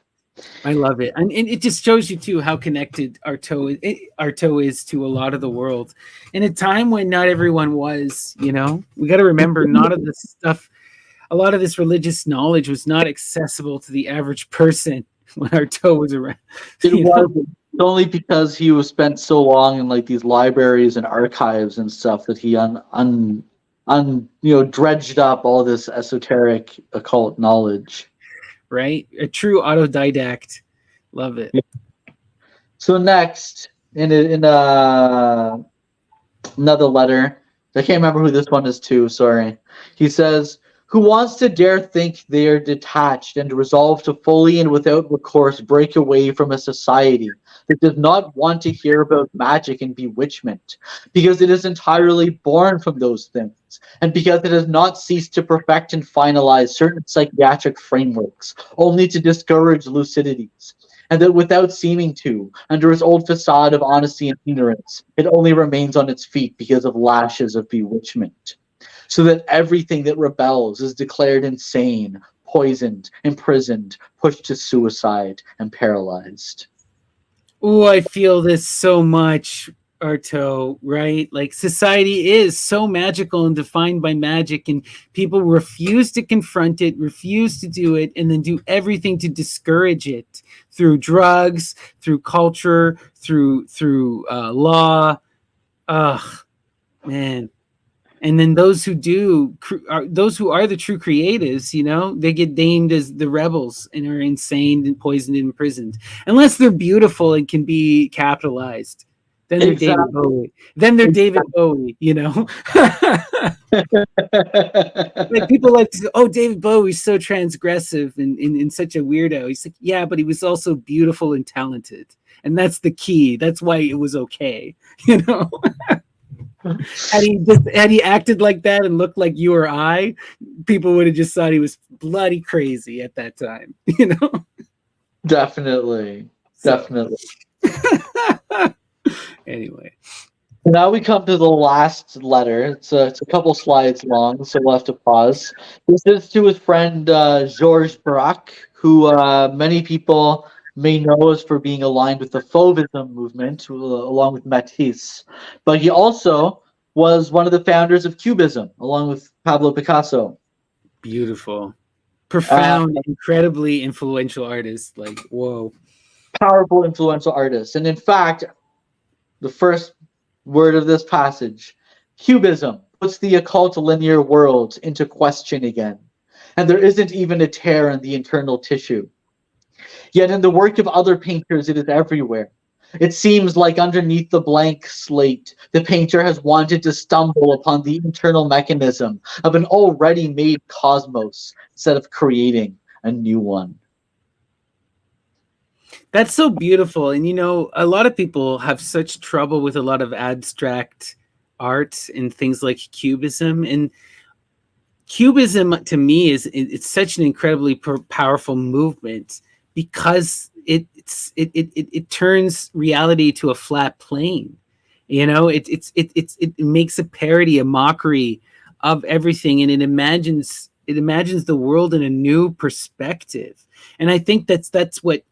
I love it, and it just shows you too how connected Artaud is to a lot of the world, in a time when not everyone was. You know, we got to remember, not of this stuff. A lot of this religious knowledge was not accessible to the average person when Artaud was around. It was only because he was spent so long in like these libraries and archives and stuff that he dredged up all this esoteric occult knowledge. Right? A true autodidact. Love it. So next, in another letter, I can't remember who this one is to, sorry. He says, who wants to dare think they are detached and resolve to fully and without recourse break away from a society that does not want to hear about magic and bewitchment, because it is entirely born from those things, and because it has not ceased to perfect and finalize certain psychiatric frameworks, only to discourage lucidities, and that without seeming to, under its old facade of honesty and ignorance, it only remains on its feet because of lashes of bewitchment. So that everything that rebels is declared insane, poisoned, imprisoned, pushed to suicide, and paralyzed. Oh, I feel this so much, Artaud, right? Like society is so magical and defined by magic, and people refuse to confront it, refuse to do it, and then do everything to discourage it through drugs, through culture, through law. Ugh, man. And then those who those who are the true creatives, you know, they get named as the rebels and are insane and poisoned and imprisoned, unless they're beautiful and can be capitalized, Then they're David Exactly. Bowie. Then they're David Bowie, you know? Like people like to say, oh, David Bowie's so transgressive and such a weirdo. He's like, yeah, but he was also beautiful and talented. And that's the key. That's why it was okay. You know? Had he acted like that and looked like you or I, people would have just thought he was bloody crazy at that time, you know? Definitely. Definitely. Anyway. Now we come to the last letter. It's a couple slides long, so we'll have to pause. This is to his friend Georges Braque, who many people may know as for being aligned with the Fauvism movement, along with Matisse. But he also was one of the founders of Cubism, along with Pablo Picasso. Beautiful. Profound, incredibly influential artist. Like, whoa. Powerful, influential artist. And in fact, the first word of this passage, Cubism puts the occult linear world into question again, and there isn't even a tear in the internal tissue. Yet in the work of other painters, it is everywhere. It seems like underneath the blank slate, the painter has wanted to stumble upon the internal mechanism of an already made cosmos instead of creating a new one. That's so beautiful. And, you know, a lot of people have such trouble with a lot of abstract art and things like Cubism. And Cubism, to me, it's such an incredibly powerful movement because it turns reality to a flat plane. You know, it makes a parody, a mockery of everything, and it imagines the world in a new perspective. And I think that's what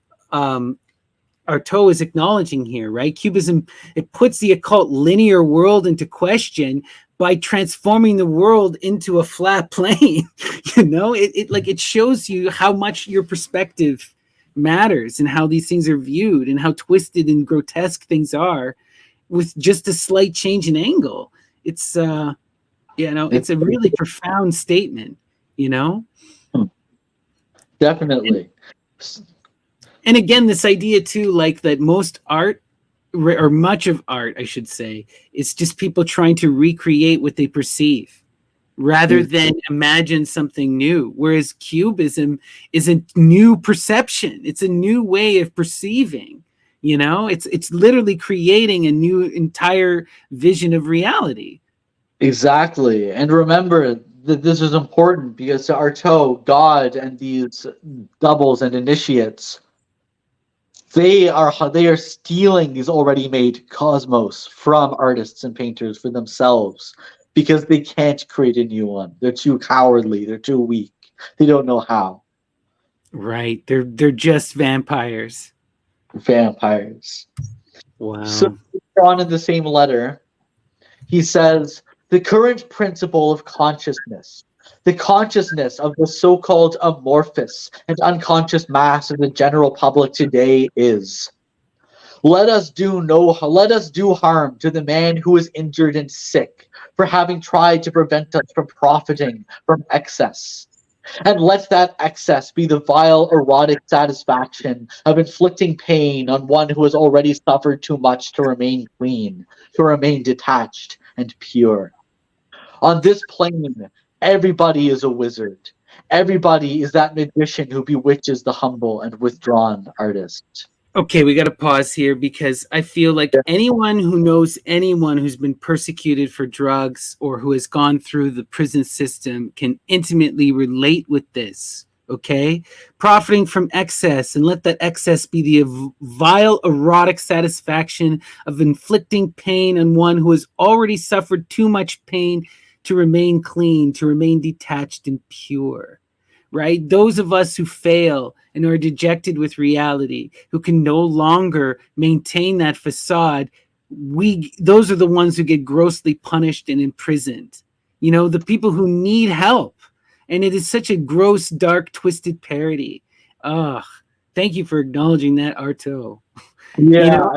Artaud is acknowledging here, right? Cubism, it puts the occult linear world into question by transforming the world into a flat plane. You know, it shows you how much your perspective matters and how these things are viewed and how twisted and grotesque things are with just a slight change in angle. It's it's a really profound statement, you know? Definitely. And again, this idea too, like that most art, or much of art, I should say, is just people trying to recreate what they perceive rather than imagine something new. Whereas Cubism is a new perception. It's a new way of perceiving, you know? It's literally creating a new entire vision of reality. Exactly. And remember that this is important because to Artaud, God and these doubles and initiates, they are stealing these already made cosmos from artists and painters for themselves because they can't create a new one. They're too cowardly, they're too weak. They don't know how. Right. They're just vampires. Vampires. Wow. So on in the same letter, he says, the current principle of consciousness, the consciousness of the so-called amorphous and unconscious mass of the general public today is, let us do harm to the man who is injured and sick for having tried to prevent us from profiting from excess. And let that excess be the vile erotic satisfaction of inflicting pain on one who has already suffered too much to remain clean, to remain detached and pure. On this plane, everybody is a wizard. Everybody is that magician who bewitches the humble and withdrawn artist. Okay, we got to pause here because I feel like anyone who knows anyone who's been persecuted for drugs or who has gone through the prison system can intimately relate with this. Okay, profiting from excess, and let that excess be the vile erotic satisfaction of inflicting pain on one who has already suffered too much pain to remain clean, to remain detached and pure. Right? Those of us who fail and are dejected with reality, who can no longer maintain that facade, those are the ones who get grossly punished and imprisoned. You know, the people who need help. And it is such a gross, dark, twisted parody. Thank you for acknowledging that, Artaud. Yeah,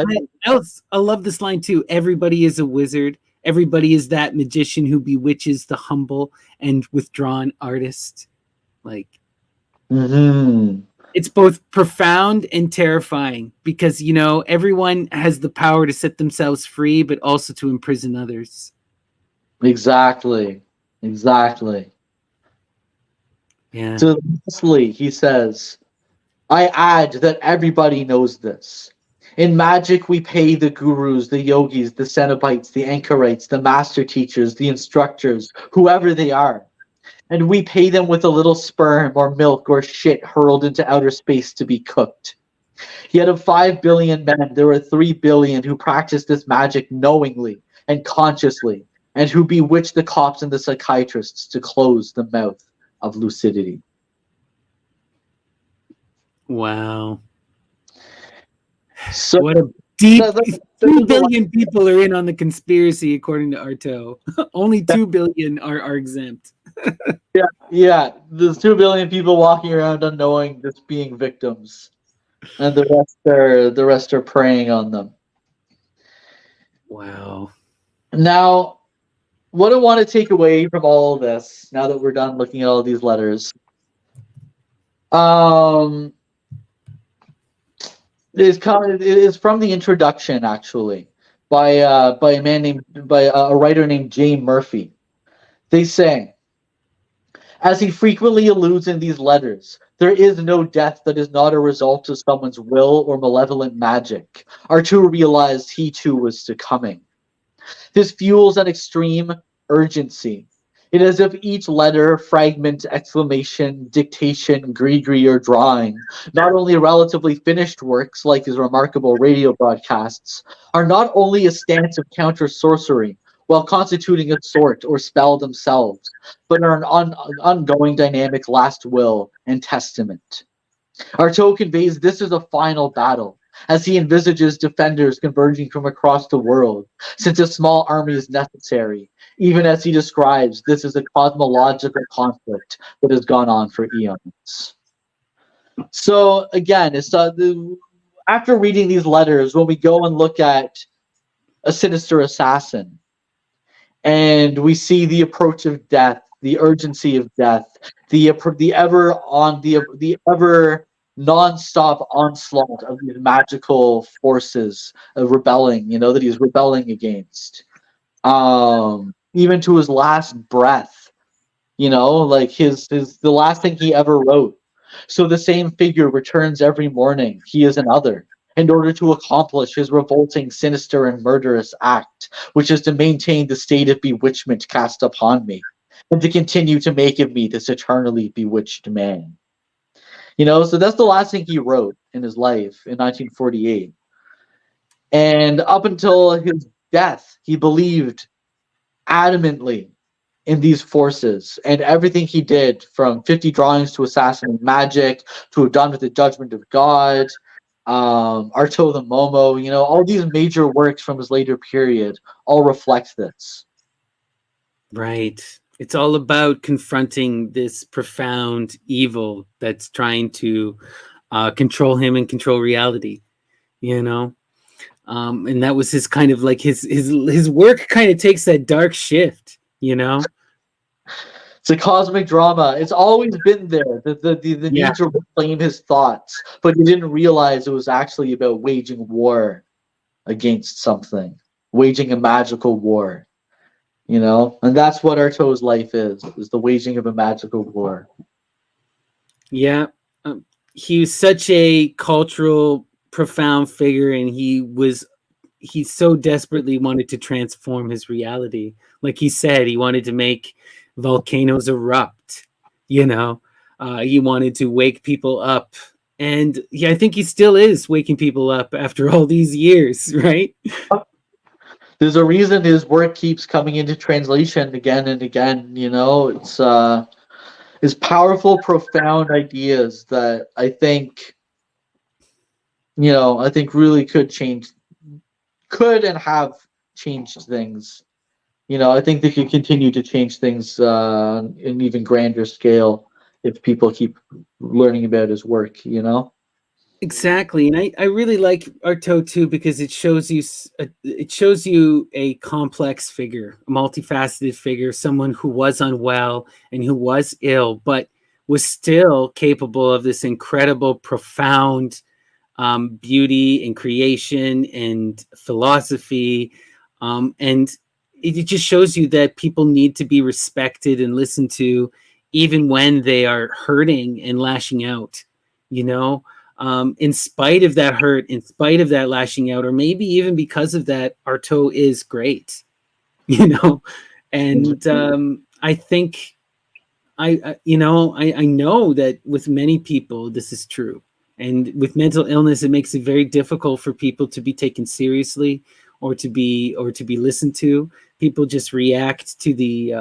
You know, I love this line too. Everybody is a wizard. Everybody is that magician who bewitches the humble and withdrawn artist. Like, it's both profound and terrifying because, you know, everyone has the power to set themselves free, but also to imprison others. Exactly. Exactly. Yeah. So lastly, he says, I add that everybody knows this. In magic, we pay the gurus, the yogis, the cenobites, the anchorites, the master teachers, the instructors, whoever they are. And we pay them with a little sperm or milk or shit hurled into outer space to be cooked. Yet of 5 billion men, there are 3 billion who practice this magic knowingly and consciously, and who bewitch the cops and the psychiatrists to close the mouth of lucidity. Wow. So What a deep that 3 is a lot. billion people are in on the conspiracy, according to Artaud. Only 2 billion are exempt. Yeah, yeah. There's 2 billion people walking around unknowing, just being victims, and the rest are preying on them. Wow. Now, what I want to take away from all of this, now that we're done looking at all these letters, um, it is from the introduction, actually, by a man named by a writer named Jay Murphy. They say, as he frequently alludes in these letters, there is no death that is not a result of someone's will or malevolent magic. Artaud realized he too was succumbing. This fuels an extreme urgency. It is as if each letter, fragment, exclamation, dictation, gree or drawing, not only relatively finished works like his remarkable radio broadcasts, are not only a stance of counter sorcery, while constituting a sort or spell themselves, but are an ongoing dynamic last will and testament. Artaud conveys this is a final battle, as he envisages defenders converging from across the world, since a small army is necessary, even as he describes this as a cosmological conflict that has gone on for eons. So again, after reading these letters, when we go and look at a sinister assassin, and we see the approach of death, the urgency of death, the ever non-stop onslaught of these magical forces of rebelling, that he's rebelling against, even to his last breath, like his the last thing he ever wrote. So the same figure returns every morning. He is another, in order to accomplish his revolting, sinister, and murderous act, which is to maintain the state of bewitchment cast upon me, and to continue to make of me this eternally bewitched man. So that's the last thing he wrote in his life in 1948. And up until his death, he believed adamantly in these forces, and everything he did, from 50 drawings to assassinate magic to have done with the judgment of God, Artaud the Momo, all these major works from his later period all reflect this. Right. It's all about confronting this profound evil that's trying to control him and control reality, and that was his kind of like his work kind of takes that dark shift. It's a cosmic drama. It's always been there, the Yeah. need to reclaim his thoughts, but he didn't realize it was actually about waging war against something, waging a magical war. And that's what Artaud's life is the waging of a magical war. Yeah. He was such a cultural, profound figure, and he so desperately wanted to transform his reality. Like he said, he wanted to make volcanoes erupt, he wanted to wake people up. And yeah, I think he still is waking people up after all these years, right? There's a reason his work keeps coming into translation again and again. It's powerful, profound ideas that I think really could and have changed things. I think they could continue to change things in even grander scale if people keep learning about his work. Exactly, and I really like Artaud too because it shows you a complex figure, a multifaceted figure, someone who was unwell and who was ill, but was still capable of this incredible, profound beauty and creation and philosophy. And it just shows you that people need to be respected and listened to, even when they are hurting and lashing out, you know, in spite of that hurt, in spite of that lashing out, or maybe even because of that, Artaud is great, you know. And I think I know that with many people this is true, and with mental illness it makes it very difficult for people to be taken seriously or to be listened to. People just react to the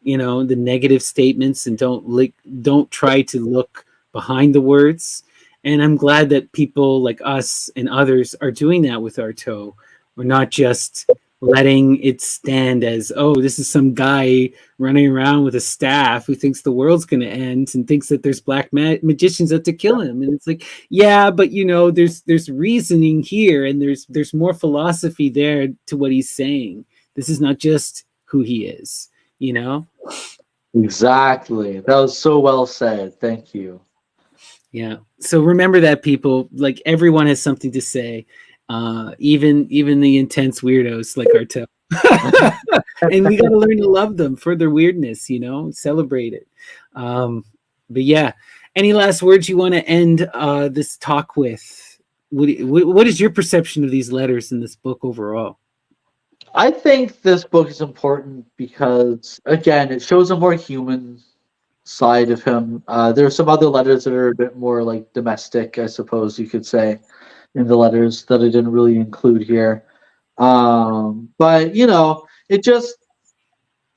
the negative statements and don't try to look behind the words. And I'm glad that people like us and others are doing that with Artaud. We're not just letting it stand as, oh, this is some guy running around with a staff who thinks the world's going to end and thinks that there's black magicians out to kill him. And it's like, yeah, but there's reasoning here, and there's more philosophy there to what he's saying. This is not just who he is, you know? Exactly. That was so well said. Thank you. Yeah. So remember that, people. Like, everyone has something to say, even the intense weirdos like Artaud. And we got to learn to love them for their weirdness, celebrate it. But yeah, any last words you want to end this talk with? What is your perception of these letters in this book overall? I think this book is important because, again, it shows a more human side of him. There are some other letters that are a bit more like domestic, I suppose you could say, in the letters that I didn't really include here. But it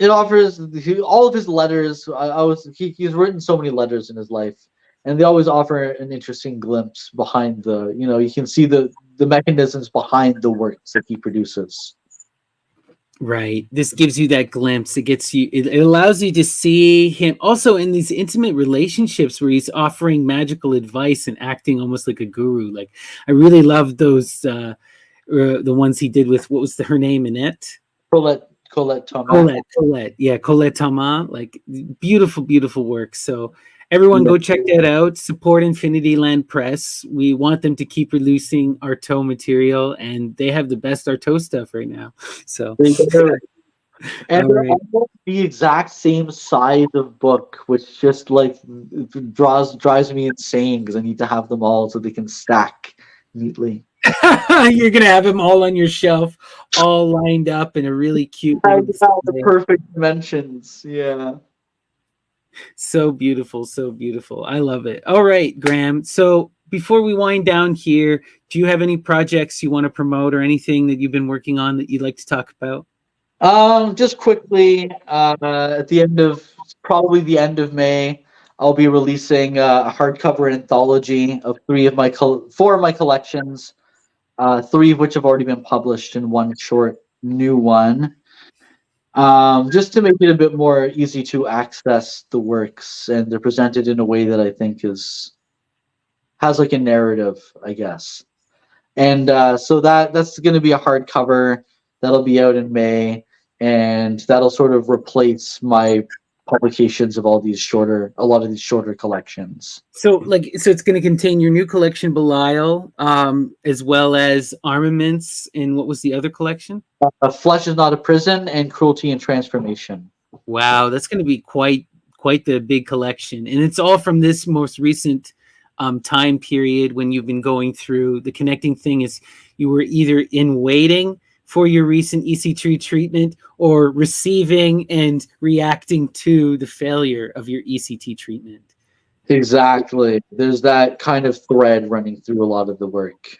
offers all of his letters. He's written so many letters in his life, and they always offer an interesting glimpse behind you can see the mechanisms behind the works that he produces. Right. This gives you that glimpse. It allows you to see him also in these intimate relationships where he's offering magical advice and acting almost like a guru. Like, I really love those, the ones he did with, what was her name in it? Colette Thomas. Colette. Yeah, Colette Thomas. Like, beautiful, beautiful work. So everyone go check that out. Support Infinity Land Press. We want them to keep releasing Artaud material, and they have the best Artaud stuff right now. So and they're almost the exact same size of book, which just like drives me insane because I need to have them all so they can stack neatly. You're gonna have them all on your shelf, all lined up in a really cute. The perfect dimensions. Yeah. So beautiful, so beautiful. I love it. All right, Graham. So before we wind down here, do you have any projects you want to promote or anything that you've been working on that you'd like to talk about? Just quickly, at the end of May, I'll be releasing a hardcover anthology of four of my collections, three of which have already been published and one short new one. Just to make it a bit more easy to access the works, and they're presented in a way that I think has like a narrative, I guess. And so that's going to be a hardcover that'll be out in May, and that'll sort of replace my publications of a lot of these shorter collections. So it's going to contain your new collection, Belial, as well as Armaments, and what was the other collection? Flesh is Not a Prison and Cruelty and Transformation. Wow, that's going to be quite the big collection, and it's all from this most recent time period when you've been going through. The connecting thing is you were either in waiting for your recent EC3 treatment or receiving and reacting to the failure of your ECT treatment. Exactly. There's that kind of thread running through a lot of the work.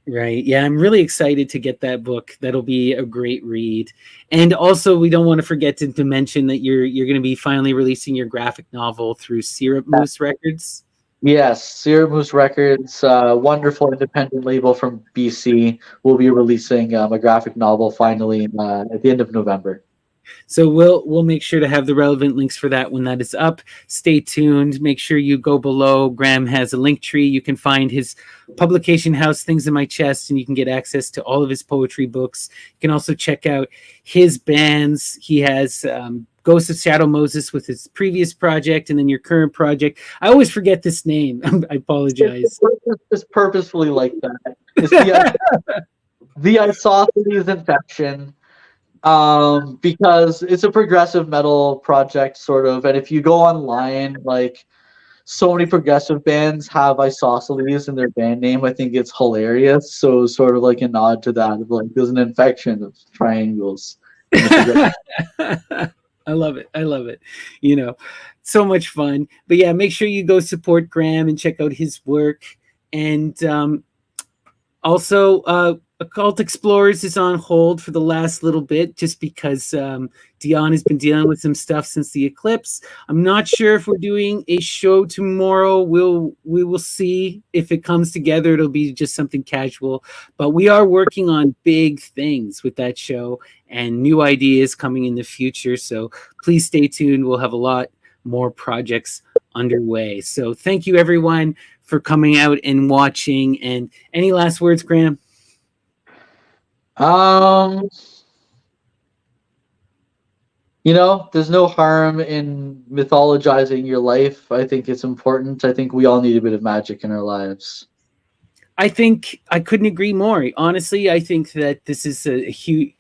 Right. Yeah, I'm really excited to get that book. That'll be a great read. And also, we don't want to forget to mention that you're going to be finally releasing your graphic novel through Syrup Moose Records. Yes, Syrup Moose Records, wonderful independent label from BC, will be releasing a graphic novel finally at the end of November. So we'll make sure to have the relevant links for that when that is up. Stay tuned. Make sure you go below. Graham has a link tree. You can find his publication house, Things in My Chest, and you can get access to all of his poetry books. You can also check out his bands. He has Ghost of Shadow Moses with his previous project, and then your current project. I always forget this name. I apologize. It's purposefully like that. It's the Isosceles Infection, because it's a progressive metal project, sort of. And if you go online, like, so many progressive bands have isosceles in their band name. I think it's hilarious. So sort of like a nod to that, of like there's an infection of triangles. I love it. I love it. You know, so much fun. But yeah, make sure you go support Graham and check out his work. And also, Occult Explorers is on hold for the last little bit just because Dion has been dealing with some stuff since the eclipse. I'm not sure if we're doing a show tomorrow. We will see if it comes together. It'll be just something casual, but we are working on big things with that show and new ideas coming in the future. So please stay tuned. We'll have a lot more projects underway. So thank you everyone for coming out and watching. And any last words, Graham? You know, there's no harm in mythologizing your life. I think it's important. I think we all need a bit of magic in our lives. I think I couldn't agree more. Honestly, I think that this is a huge.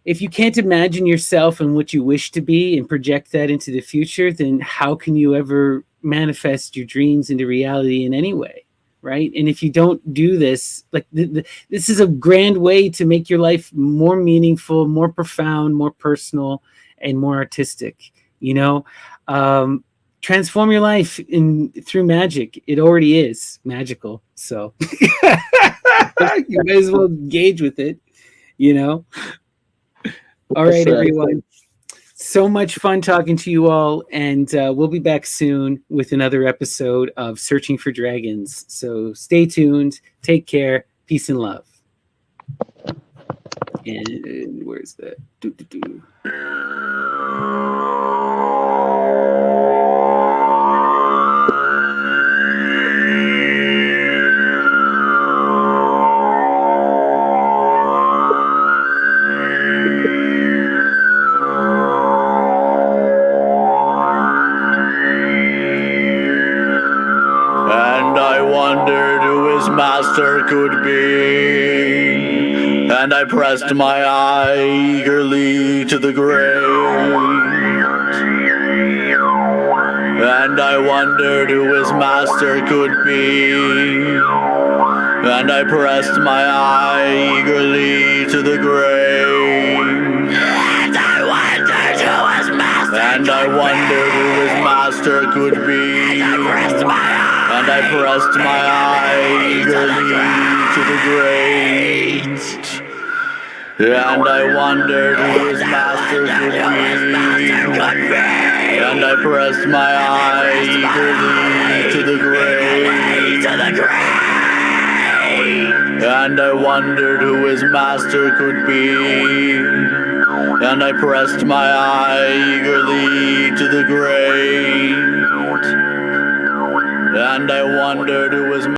If you can't imagine yourself and what you wish to be and project that into the future, then how can you ever manifest your dreams into reality in any way? Right? And if you don't do this, like this is a grand way to make your life more meaningful, more profound, more personal, and more artistic. You know, transform your life through magic. It already is magical, so you might as well engage with it. You know. All right, everyone. So much fun talking to you all, and we'll be back soon with another episode of Searching for Dragons. So stay tuned, take care, peace and love. And where's that? Master could be, and I pressed my eye eagerly to the grave, and I wondered who his master could be, and I pressed my eye eagerly to the grave, and I wondered who his master could be, and I pressed my eye eagerly to the grave, and I wondered who his master could be, and I pressed my eye eagerly to the grave, and I wondered who his master could be, and I pressed my eye eagerly to the grave. And I wondered who was